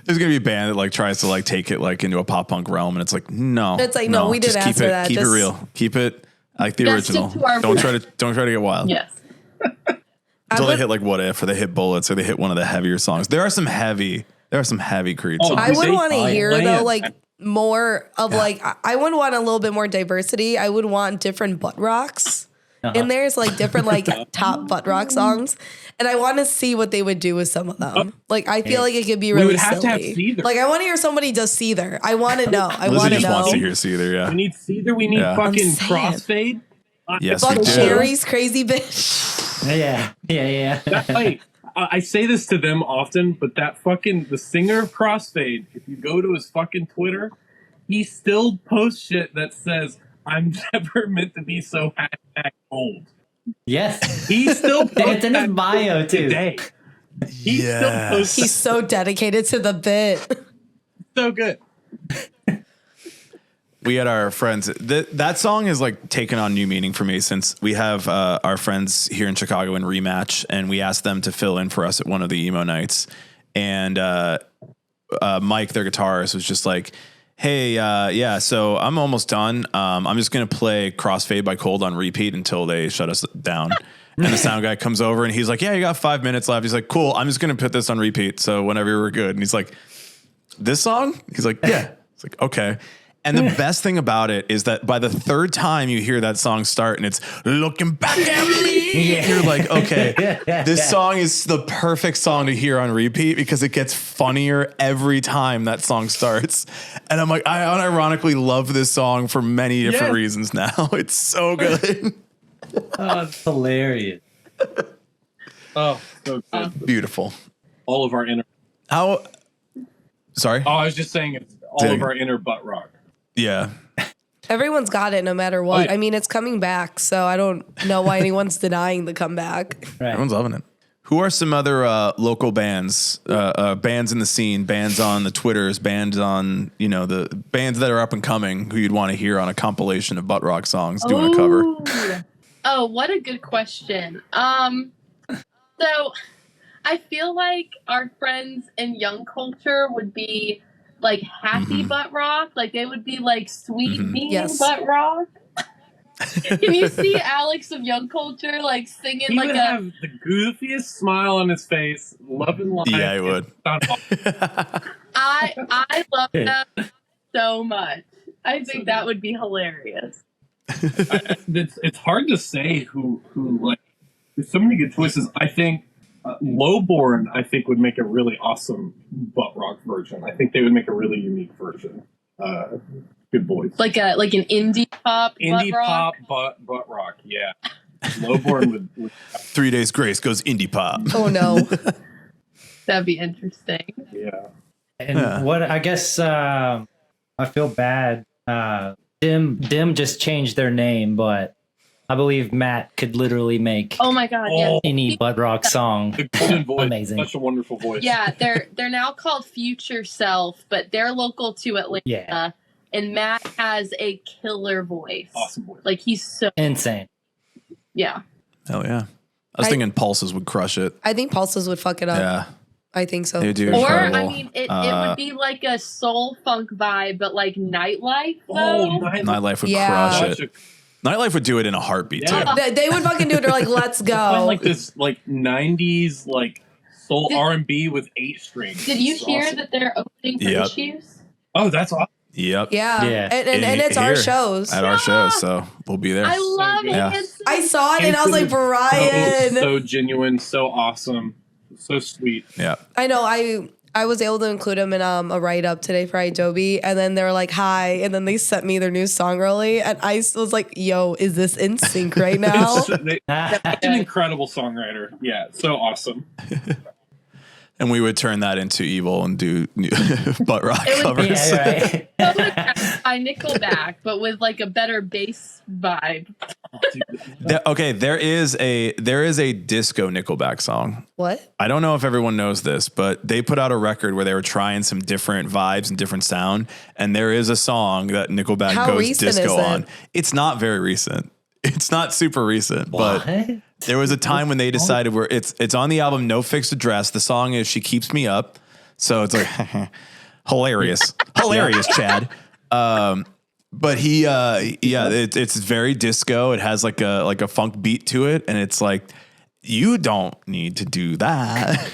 There's gonna be a band that like tries to like take it like into a pop punk realm, and it's like no. It's like, no, we just didn't keep ask for it, that. Keep Just- it real. Keep it like the Just stick original. to our Don't roots. try to get wild. Yes. Until would- they hit like What If, or they hit Bullets, or they hit one of the heavier songs. There are some heavy Creed Oh, songs. I would They want to find hear land. though, like more of like I would want a little bit more diversity. I would want different butt rocks. And there's like different like top butt rock songs, and I want to see what they would do with some of them. Like I feel like it could be really would have to have silly. Seether. Like I want to hear somebody does Seether. I want to know. I Lizzie want to just wants to know. hear Seether, yeah. We need Seether. We need Yeah. fucking I'm saying. Crossfade. Yes, we Buck do. Cherry's crazy bitch. Yeah. Wait, I say this to them often, but the singer of Crossfade, if you go to his fucking Twitter, he still posts shit that says, "I'm never meant to be so #old." Yes. He still posts It's in his that bio too. today. He still posts He's so dedicated to the bit. so good. We had our friends. That song has like taken on new meaning for me since we have our friends here in Chicago in Rematch, and we asked them to fill in for us at one of the emo nights. And Mike, their guitarist, was just like, "Hey, yeah, so I'm almost done. I'm just gonna play Crossfade by Cold on repeat until they shut us down." And the sound guy comes over and he's like, "Yeah, you got 5 minutes left." He's like, "Cool, I'm just gonna put this on repeat. So whenever we're good." And he's like, "This song?" He's like, "Yeah." It's like, "Okay." And the best thing about it is that by the third time you hear that song start and it's looking back at me, you're like, okay, this song is the perfect song to hear on repeat because it gets funnier every time that song starts. And I'm like, I unironically love this song for many different reasons now. It's so good. Oh, it's hilarious. Oh, so good. Beautiful. All of our inner. How? Sorry? Oh, I was just saying it's all of our inner butt rock. Yeah. Everyone's got it no matter what. Oh, yeah. I mean, it's coming back, so I don't know why anyone's denying the comeback. Right. Everyone's loving it. Who are some other local bands, bands in the scene, bands on the Twitters, bands on, the bands that are up and coming who you'd want to hear on a compilation of butt rock songs doing a cover? Oh, what a good question. So I feel like our friends in young culture would be like happy butt rock. Like they would be like sweet bean butt rock. Can you see Alex of Young Culture like singing He like would have the goofiest smile on his face, loving life. Yeah, he would. I love them so much. I think that would be hilarious. It's hard to say who like. There's so many good choices. I think Lowborn, I think, would make a really awesome butt rock version. I think they would make a really unique version. Good voice. Like an indie pop Indie butt rock? pop butt rock, yeah. Lowborn would 3 Days Grace goes indie pop. Oh, no. That'd be interesting. yeah. And what I guess I feel bad. Dim just changed their name, but I believe Matt could literally make Oh my god, yeah. any butt rock song. The golden voice. Amazing. Such a wonderful voice. Yeah, they're now called Future Self, but they're local to Atlanta. Yeah. And Matt has a killer voice. Awesome voice. Like he's so Insane. yeah. Hell yeah. I was thinking Pulses would crush it. I think Pulses would fuck it up. Yeah. I think so. They do. Or incredible. I mean it would be like a soul funk vibe, but like nightlife though. Oh, Nightlife would Yeah. crush it. Nightlife would do it in a heartbeat Yeah. too. They would fucking do it. They're like, let's go. Find like this like 90s like soul R&B with 8 strings. Did you It's hear awesome. that they're opening for Yep. Issues? Oh, that's awesome. Yep. Yeah. Yeah. And it's our Here, shows. At our shows, so we'll be there. I love good. it. Yeah. It's- I saw it and I was like, Brian. So genuine, so awesome, so sweet. Yeah. I know. I was able to include them in a write-up today for Adobe, and then they were like, hi, and then they sent me their new song early, and I was like, yo, is this in sync right now? Such an incredible songwriter. Yeah, so awesome. And we would turn that into evil and do butt rock It would be- covers. Yeah, right. by Nickelback, but with like a better bass vibe. Okay, there is a disco Nickelback song. What? I don't know if everyone knows this, but they put out a record where they were trying some different vibes and different sound, and there is a song that Nickelback How goes recent is disco it? on. It's not very recent. It's not super recent, but What? there was a time when they decided where it's on the album No Fixed Address. The song is She Keeps Me Up. So it's like hilarious. Hilarious, Chad. But it's very disco. It has like a funk beat to it, and it's like, you don't need to do that.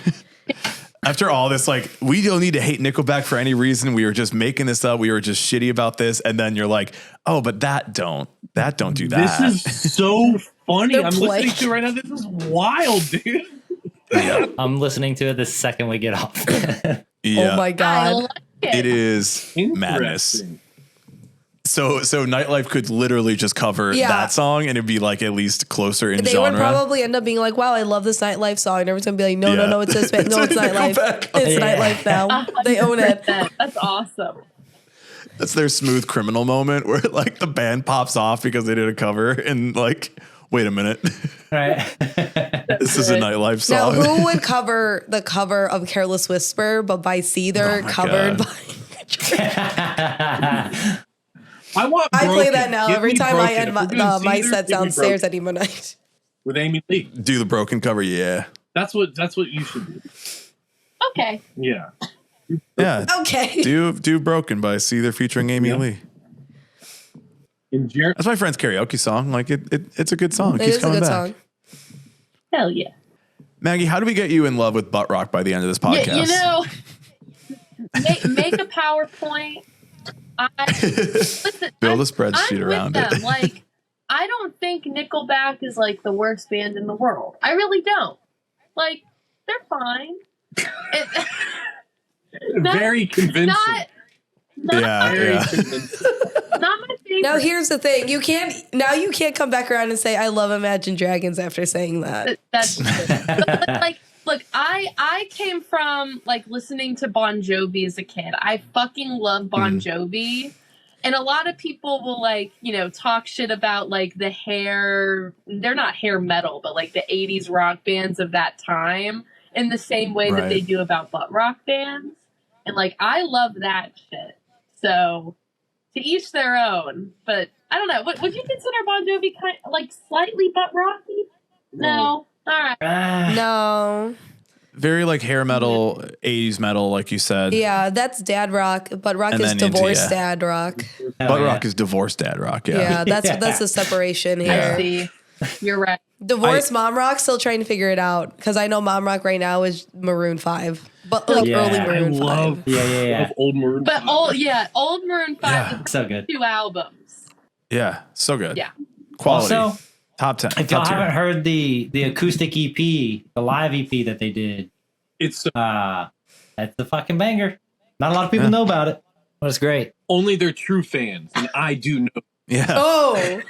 After all this, like, we don't need to hate Nickelback for any reason. We were just making this up. We were just shitty about this. And then you're like, oh, but don't do that. This is so funny. They're I'm playing. listening to it right now. This is wild, dude. I'm listening to it the second we get off. Yeah. Oh my I God. like it. It is madness. Interesting. So Nightlife could literally just cover that song and it'd be like at least closer in They genre. would probably end up being like, wow, I love this Nightlife song. And everyone's going to be like, no, it's this band. No, it's Nightlife. It's Nightlife now. They own it. That's awesome. That's their Smooth Criminal moment where like the band pops off because they did a cover and like, wait a minute. Right. This is a Nightlife Now, song. who would cover the cover of Careless Whisper, but by Seether, covered by... I play that now every time I end my Seether, set downstairs at Emo Night. with Amy Lee. Do the Broken cover, yeah. That's what you should do. Okay. Yeah. Yeah. Okay. Do Broken by Seether featuring Amy Lee. In That's my friend's karaoke song. Like it's a good song. It Keeps is a coming good back. song. Hell yeah. Maggie, how do we get you in love with butt rock by the end of this podcast? Make a PowerPoint. Listen, Build a I'm spreadsheet with around them. it. Like, I don't think Nickelback is like the worst band in the world. I really don't. Like, they're fine. Very convincing. Not convincing. my favorite. Now here's the thing: you can't come back around and say I love Imagine Dragons after saying that. That's but, like, look, I came from like listening to Bon Jovi as a kid. I fucking love Bon Jovi. And a lot of people will like, talk shit about like the hair, they're not hair metal, but like the 80s rock bands of that time in the same way that they do about butt rock bands. And like, I love that shit. So to each their own, but I don't know. Would you consider Bon Jovi like slightly butt rocky? No. All right. No. Very like hair metal, 80s metal, like you said. Yeah, that's dad rock. Butt rock And is then into, divorced dad rock. Butt rock is divorced dad rock. Yeah, that's the separation I here. see. You're right. Divorced mom rock, still trying to figure it out because I know mom rock right now is Maroon 5, but like early Maroon 5. Love old Maroon 5. But old Maroon 5 is so good. 2 albums. Yeah, so good. Yeah. Quality. Also, top 10. if y'all haven't heard the acoustic EP, the live EP that they did, It's that's the fucking banger. Not a lot of people know about it, but it's great. only their true fans, and I do know. Yeah. Oh,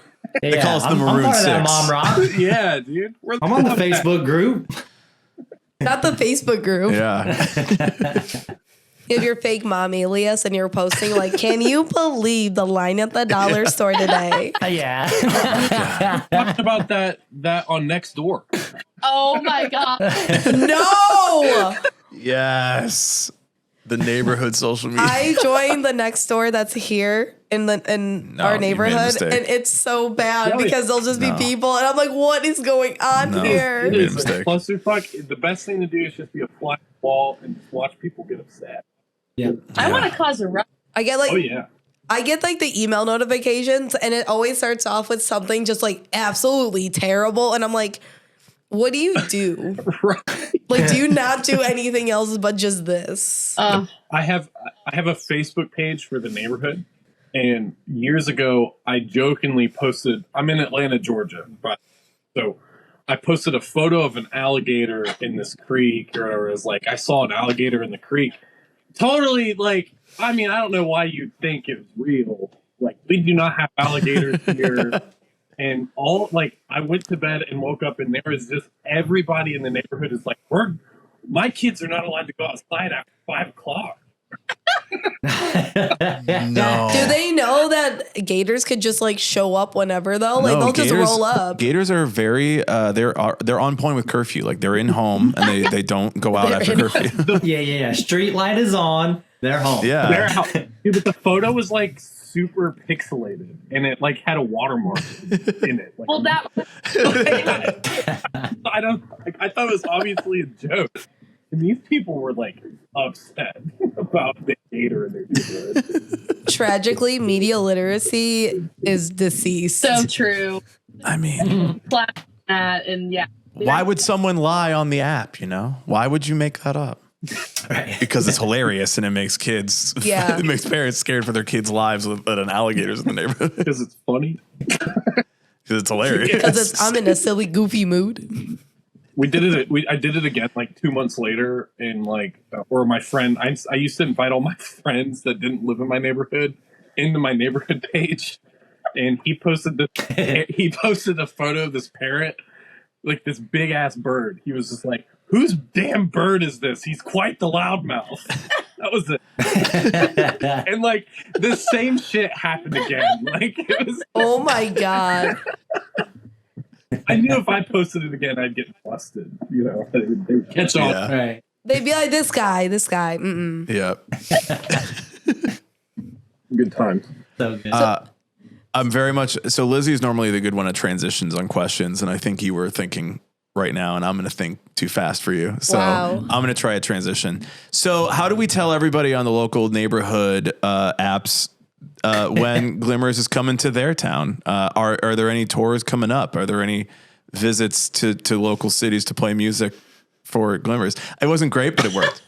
They call us the I'm Maroon part of that 6. mom rock. Yeah, dude. I'm on the Facebook group. not the Facebook group. Yeah. You have your fake mom alias and you're posting like, can you believe the line at the dollar store today? Yeah. Talked about that on Next Door. Oh my God. No! Yes. The neighborhood social media. I joined the next door that's here in our you made a neighborhood, mistake. and it's so bad Yeah, because there'll just be people, and I'm like, what is going on No. here? It Made a is a mistake. clusterfuck. The best thing to do is just be a fly on the wall and just watch people get upset. Yeah. I want to cause a rush. I get like Oh yeah. I get like the email notifications, and it always starts off with something just like absolutely terrible, and I'm like, what do you do? Right. Like, do you not do anything else but just this? I have a Facebook page for the neighborhood, and years ago I jokingly posted. I'm in Atlanta, Georgia, but so I posted a photo of an alligator in this creek, or it was like I saw an alligator in the creek. Totally, like, I mean, I don't know why you'd think it was real. Like, we do not have alligators here. And I went to bed and woke up, and there was just everybody in the neighborhood is like, my kids are not allowed to go outside after 5 o'clock. No. Do they know that gators could just like show up whenever though? Like No, they'll just roll up. Gators are very they're on point with curfew. Like they're in home and they don't go out after curfew. Yeah. Street light is on. They're home. Yeah. They're out. Dude, but the photo was like super pixelated, and it like had a watermark in it. Like, Well, that I thought it was obviously a joke. And these people were like upset about the gator in their neighborhood. Tragically, media literacy is deceased. so true. I mean, That and yeah. why would someone lie on the app, you know? Why would you make that up? Because it's hilarious and it makes kids, Yeah. it makes parents scared for their kids' lives that an alligator's in the neighborhood. Because it's funny. Because it's hilarious. Because I'm in a silly, goofy mood. I did it again like 2 months later, and like, or my friend, I used to invite all my friends that didn't live in my neighborhood, into my neighborhood page, and he posted a photo of this parrot, like this big ass bird. He was just like, "Whose damn bird is this? He's quite the loudmouth." That was it. And like the same shit happened again. Like it was. Oh my God. I knew if I posted it again, I'd get busted. You know, they would catch on. Yeah. Right. They'd be like, this guy. Mm-mm. Yep. Good times. So good. I'm very much so. Lizzie's normally the good one at transitions on questions, and I think you were thinking right now, and I'm going to think too fast for you. So Wow. I'm going to try a transition. So how do we tell everybody on the local neighborhood apps when Glimmers is coming to their town? Are there any tours coming up? Are there any visits to local cities to play music for Glimmers? It wasn't great, but it worked.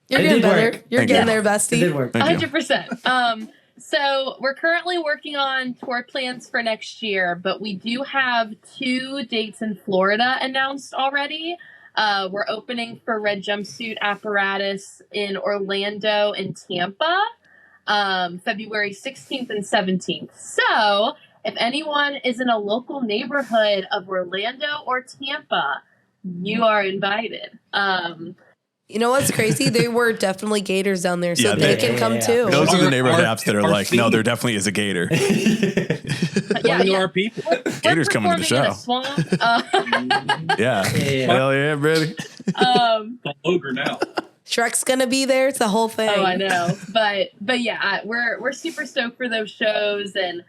You're It getting did work. better. You're Thank getting you. there, It did bestie. work. Thank you. 100%. So we're currently working on tour plans for next year, but we do have 2 dates in Florida announced already. We're opening for Red Jumpsuit Apparatus in Orlando and Tampa, February 16th and 17th. So if anyone is in a local neighborhood of Orlando or Tampa, you are invited. You know what's crazy? They were definitely gators down there, so Yeah, they they- can come yeah. too. Those are the Our- neighborhood our- apps that are our like, scene. no, there definitely is a gator. Yeah, Our people. Gators coming to the performing in a show. swamp. Yeah. Yeah. Hell yeah, baby. The ogre now. Shrek's gonna be there. It's the whole thing. Oh, I know, but yeah, we're super stoked for those shows, and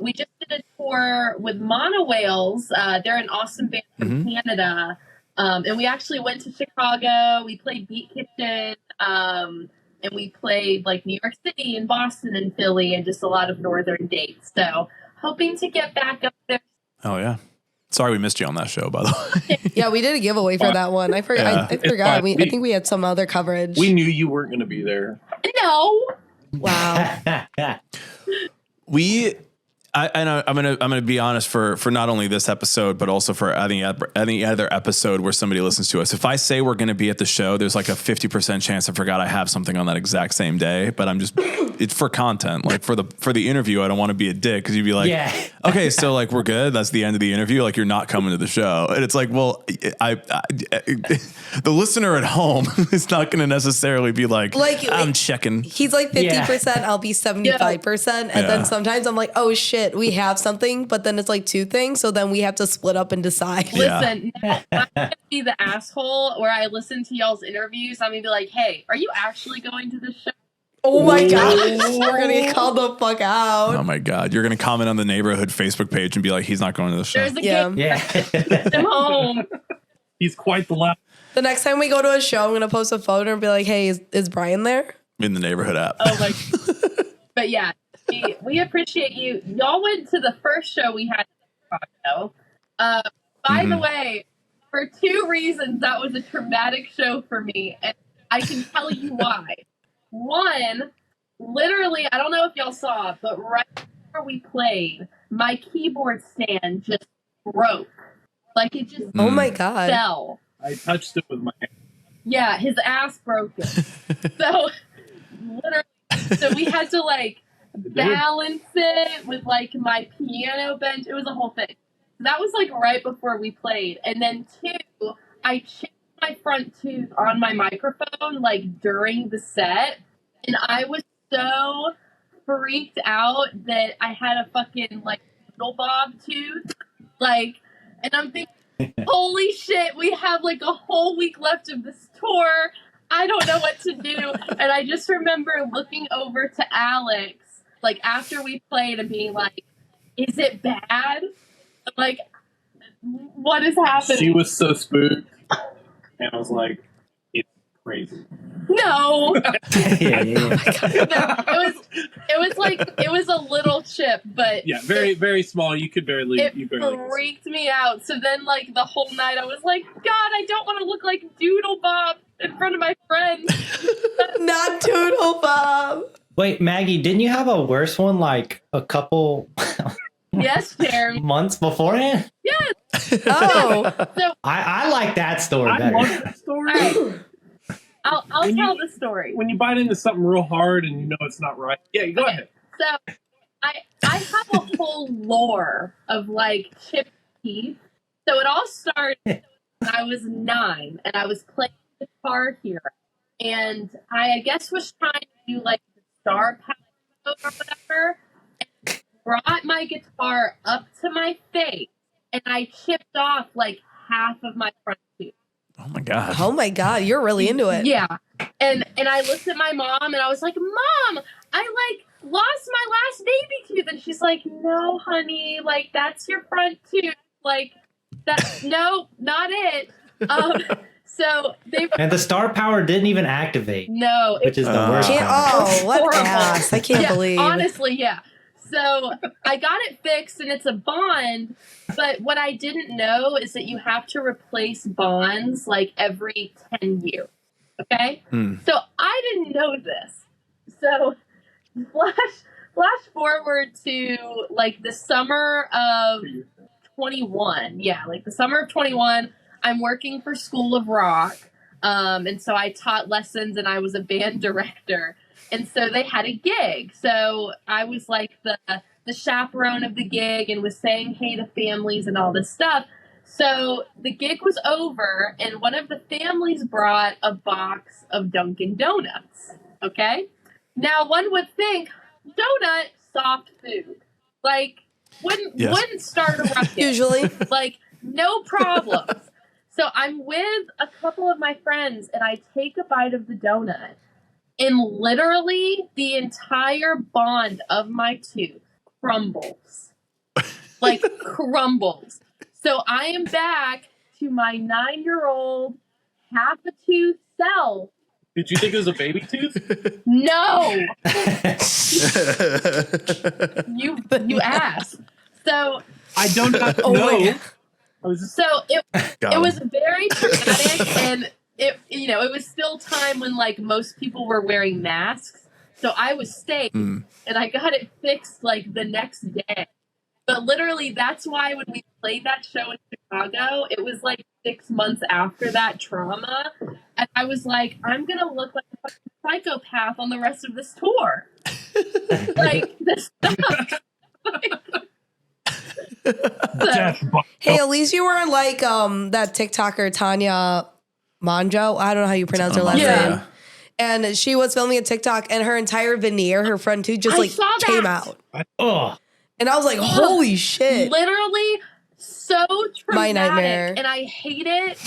we just did a tour with Mono Whales. They're an awesome band from Canada, and we actually went to Chicago. We played Beat Kitchen, and we played like New York City and Boston and Philly, and just a lot of northern dates. So hoping to get back up there. Oh yeah. Sorry we missed you on that show, by the way. Yeah, we did a giveaway for that one. I forgot. Yeah. I forgot. fine. I think we had some other coverage. We knew you weren't going to be there. No, Wow. I'm gonna be honest for not only this episode but also for any other episode where somebody listens to us. If I say we're gonna be at the show, there's like a 50% chance I forgot I have something on that exact same day. But I'm just it's for content. Like for the interview, I don't want to be a dick because you'd be like, Yeah. okay, so like we're good. That's the end of the interview. Like you're not coming to the show, and it's like, well, the listener at home is not gonna necessarily be like I'm checking. He's like 50%. I'll be 75%. And Yeah. then sometimes I'm like, oh shit, we have something. But then it's like 2 things. So then we have to split up and decide. Yeah. listen, no, I'm gonna be the asshole where I listen to y'all's interviews. I'm gonna be like, hey, are you actually going to this show? Oh my God. We're going to get called the fuck out. Oh my God, you're gonna comment on the neighborhood Facebook page and be like, he's not going to the show. There's a Yeah. game. Yeah. I'm home. He's quite the loud. The next time we go to a show, I'm going to post a photo and be like, hey, is Brian there? In the neighborhood app. Oh my. But yeah, we appreciate you. Y'all went to the first show we had in Chicago. By the way, for 2 reasons, that was a traumatic show for me, and I can tell you why. One, literally, I don't know if y'all saw, but right before we played, my keyboard stand just broke. Like it just Oh my God. fell. I touched it with my hand. Yeah, his ass broke it. So literally, so we had to like balance it with like my piano bench. It was a whole thing. That was like right before we played. And then 2, I chipped my front tooth on my microphone like during the set, and I was so freaked out that I had a fucking like noodle bob tooth. Like, and I'm thinking, holy shit, we have like a whole week left of this tour. I don't know what to do. And I just remember looking over to Alex, like after we played and being like, is it bad? Like, what is happening? She was so spooked. And I was like, it's crazy. No. Yeah. It was a little chip, but Yeah, very, very small. You could barely. it you barely could see. freaked me out. So then, like, the whole night I was like, God, I don't want to look like Doodle Bob in front of my friends. Not Doodle Bob. Wait, Maggie, didn't you have a worse one like a couple Yes, Jeremy. months beforehand? Oh. So I like that story I better. love that story. all right, I'll When tell you- the story. When you bite into something real hard and you know it's not right. Yeah, go ahead. So I have a whole lore of like chipped teeth. So it all started when I was 9 and I was playing Guitar Hero. And I guess was trying to do like the star power mode or whatever. And brought my guitar up to my face and I chipped off like half of my front tooth. Oh my god. Oh my god, you're really into it. Yeah. And I looked at my mom and I was like, Mom, I like lost my last baby tooth. And she's like, no, honey, like that's your front tooth. Like that, no, not it. So they And the star power didn't even activate, no, which is the worst. Can't, part. oh, what horrible. ass. I can't yeah, believe. honestly, yeah. So I got it fixed and it's a bond, but what I didn't know is that you have to replace bonds like every 10 years. Okay? So I didn't know this. So flash forward to like the summer of 21. Yeah, like the summer of 21, I'm working for School of Rock. And so I taught lessons and I was a band director. And so they had a gig. So I was like the chaperone of the gig and was saying hey to families and all this stuff. So the gig was over and one of the families brought a box of Dunkin' Donuts. Okay? Now one would think donut, soft food. Like wouldn't start a ruckus. Usually. Like no problems. So I'm with a couple of my friends and I take a bite of the donut. And literally the entire bond of my tooth crumbles. Like crumbles. So I am back to my 9-year-old half a tooth self. Did you think it was a baby tooth? No. you asked. So I don't have to Oh my know. God. I was just so it Got was him. very traumatic and it it was still time when like most people were wearing masks. So I was safe and I got it fixed like the next day. But literally that's why when we played that show in Chicago, it was like 6 months after that trauma. And I was like, I'm gonna look like a fucking psychopath on the rest of this tour. Like this stuff. death. Hey, at least you weren't like that TikToker Tanya Monjo. I don't know how you pronounce her last Yeah. name. And she was filming a TikTok and her entire veneer, her front tooth just I like saw came that. out. Oh, And I was like, holy shit. Literally so traumatic. My nightmare. And I hate it.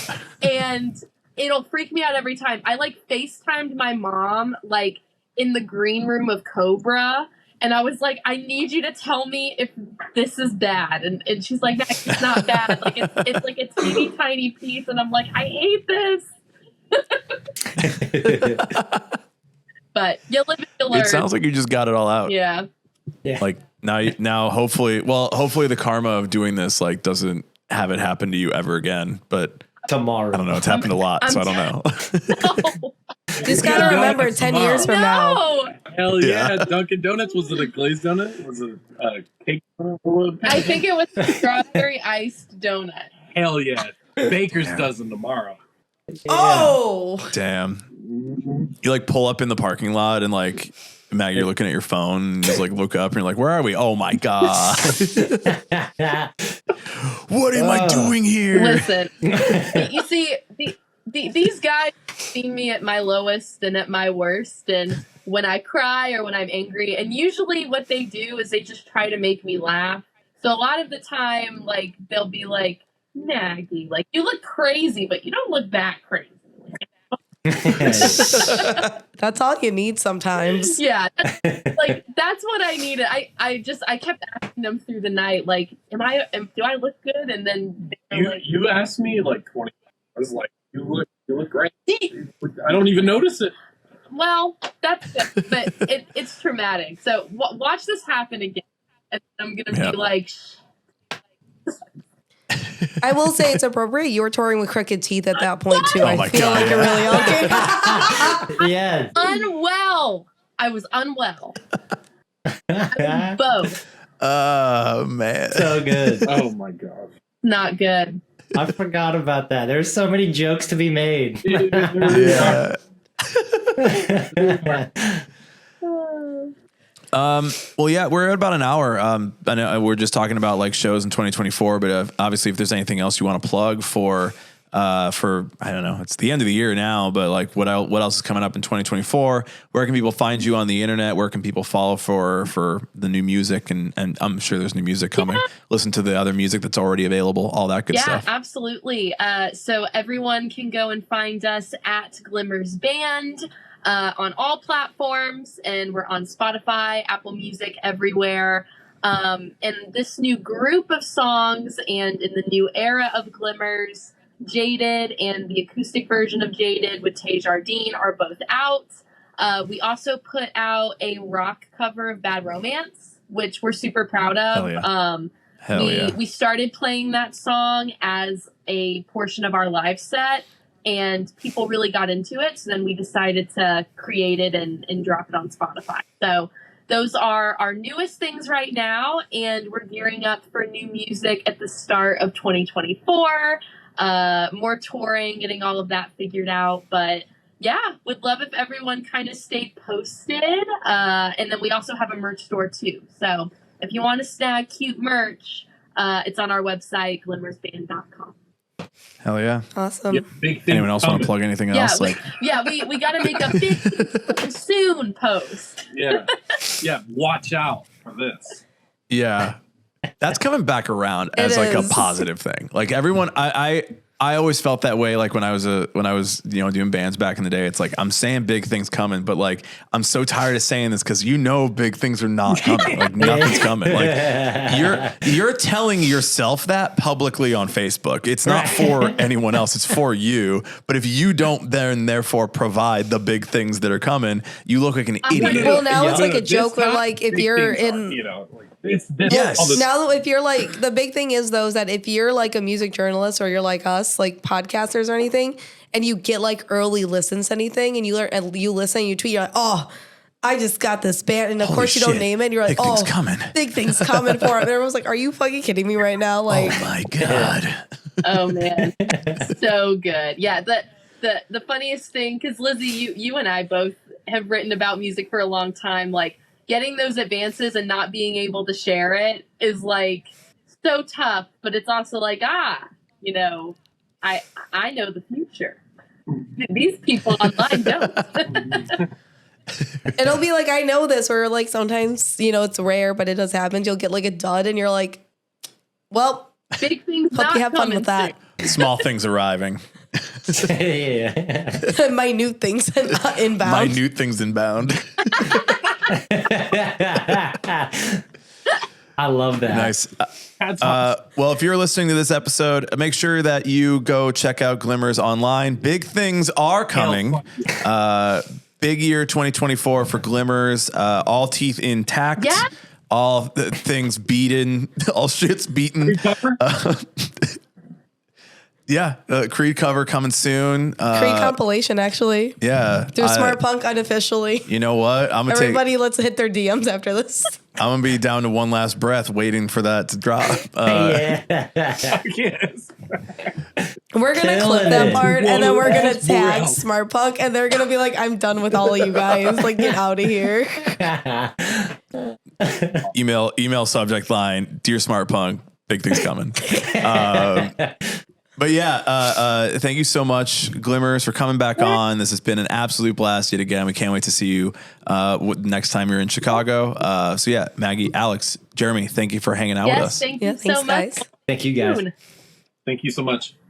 And it'll freak me out every time. I like FaceTimed my mom like in the green room of Cobra. And I was like, I need you to tell me if this is bad. And she's like, Max, it's not bad. Like it's like a teeny tiny piece. And I'm like, I hate this. But you'll live and you'll learn. It sounds like you just got it all out. Yeah. Like now hopefully the karma of doing this like doesn't have it happen to you ever again. But tomorrow. I don't know. It's happened a lot, so I don't know. No. You just gotta remember 10 years from now. No. Hell yeah. Yeah. Dunkin' Donuts, was it a glazed donut? Was it a cake donut? I think it was a strawberry iced donut. Hell yeah. Baker's dozen tomorrow. Oh. Damn. You like pull up in the parking lot and like Maggie, you're looking at your phone and just like look up and you're like, where are we? Oh my God. What am I doing here? Listen, you see, these guys see me at my lowest and at my worst, and when I cry or when I'm angry, and usually what they do is they just try to make me laugh. So a lot of the time, like, they'll be like, Maggie, like, you look crazy, but you don't look that crazy. That's all you need sometimes. Yeah, that's what I needed. I kept asking them through the night, like, do I look good? And then they were like, You asked me like 20 I was like, you look great. I don't even notice it. well, that's good, but it's traumatic. So watch this happen again, and I'm gonna be like, I will say it's appropriate. You were touring with crooked teeth at that point too. Oh my I feel God, like yeah. it really all came. Yeah. unwell. I was unwell. I was both. Oh man. So good. Oh my god. Not good. I forgot about that. There's so many jokes to be made. Yeah. Well, yeah, we're at about an hour. I know we're just talking about like shows in 2024, but obviously if there's anything else you want to plug for, I don't know, it's the end of the year now, but like what else is coming up in 2024? Where can people find you on the internet? Where can people follow for the new music? And I'm sure there's new music coming. Yeah. Listen to the other music that's already available, all that good stuff. Yeah, absolutely. So everyone can go and find us at Glimmers Band on all platforms, and we're on Spotify, Apple Music, everywhere. And this new group of songs and in the new era of Glimmers, Jaded and the acoustic version of Jaded with Jardine are both out. We also put out a rock cover of Bad Romance, which we're super proud of. Hell yeah. We started playing that song as a portion of our live set, and people really got into it. So then we decided to create it and drop it on Spotify. So those are our newest things right now, and we're gearing up for new music at the start of 2024. More touring, getting all of that figured out. But yeah, would love if everyone kind of stayed posted. And then we also have a merch store too. So if you want to snag cute merch, it's on our website, glimmersband.com. Hell yeah. Awesome. Yeah, big thing. Anyone else want to plug anything else? We got to make a big soon post. Yeah. Watch out for this. Yeah. That's coming back around as like a positive thing. Like everyone, I always felt that way. Like when I was doing bands back in the day, it's like, I'm saying big things coming, but like, I'm so tired of saying this because big things are not coming. Like nothing's coming. Like you're telling yourself that publicly on Facebook. It's not for anyone else. It's for you. But if you don't then therefore provide the big things that are coming, you look like an idiot. Well, now it's like a joke where like if you're in, it's this. Yes. Now if you're like, the big thing is though, that if you're like a music journalist or you're like us, like podcasters or anything, and you get like early listens to anything and you learn and you listen and you tweet, you're like, oh, I just got this band, and of course you don't name it, and you're like, big things coming. Big things coming for it. And everyone's like, are you fucking kidding me right now? Like, oh my God. Oh man. So good. Yeah. The funniest thing, because Lizzie, you and I both have written about music for a long time, like getting those advances and not being able to share it is like so tough, but it's also like, I know the future. These people online don't. It'll be like, I know this, where like sometimes, it's rare, but it does happen. You'll get like a dud and you're like, well, big things. Hope you have fun with that. Small things arriving. Minute things inbound. Minute things inbound. I love that. Nice. Well, if you're listening to this episode, make sure that you go check out Glimmers online. Big things are coming. Big year 2024 for Glimmers. All teeth intact. Yeah. All things beaten. All shit's beaten. Yeah, Creed cover coming soon. Creed compilation, actually. Yeah. Through Smart Punk unofficially. You know what? Everybody let's hit their DMs after this. I'm going to be down to one last breath waiting for that to drop. Yes. We're going to clip that part, and then we're going to tag Smart Punk, and they're going to be like, I'm done with all of you guys. Like, get out of here. Email subject line, Dear Smart Punk, big things coming. But yeah, thank you so much, Glimmers, for coming back on. This has been an absolute blast yet again. We can't wait to see you next time you're in Chicago. So yeah, Maggie, Alex, Jeremy, thank you for hanging out with us. Thank you so much. Guys. Thank you, guys. Thank you so much.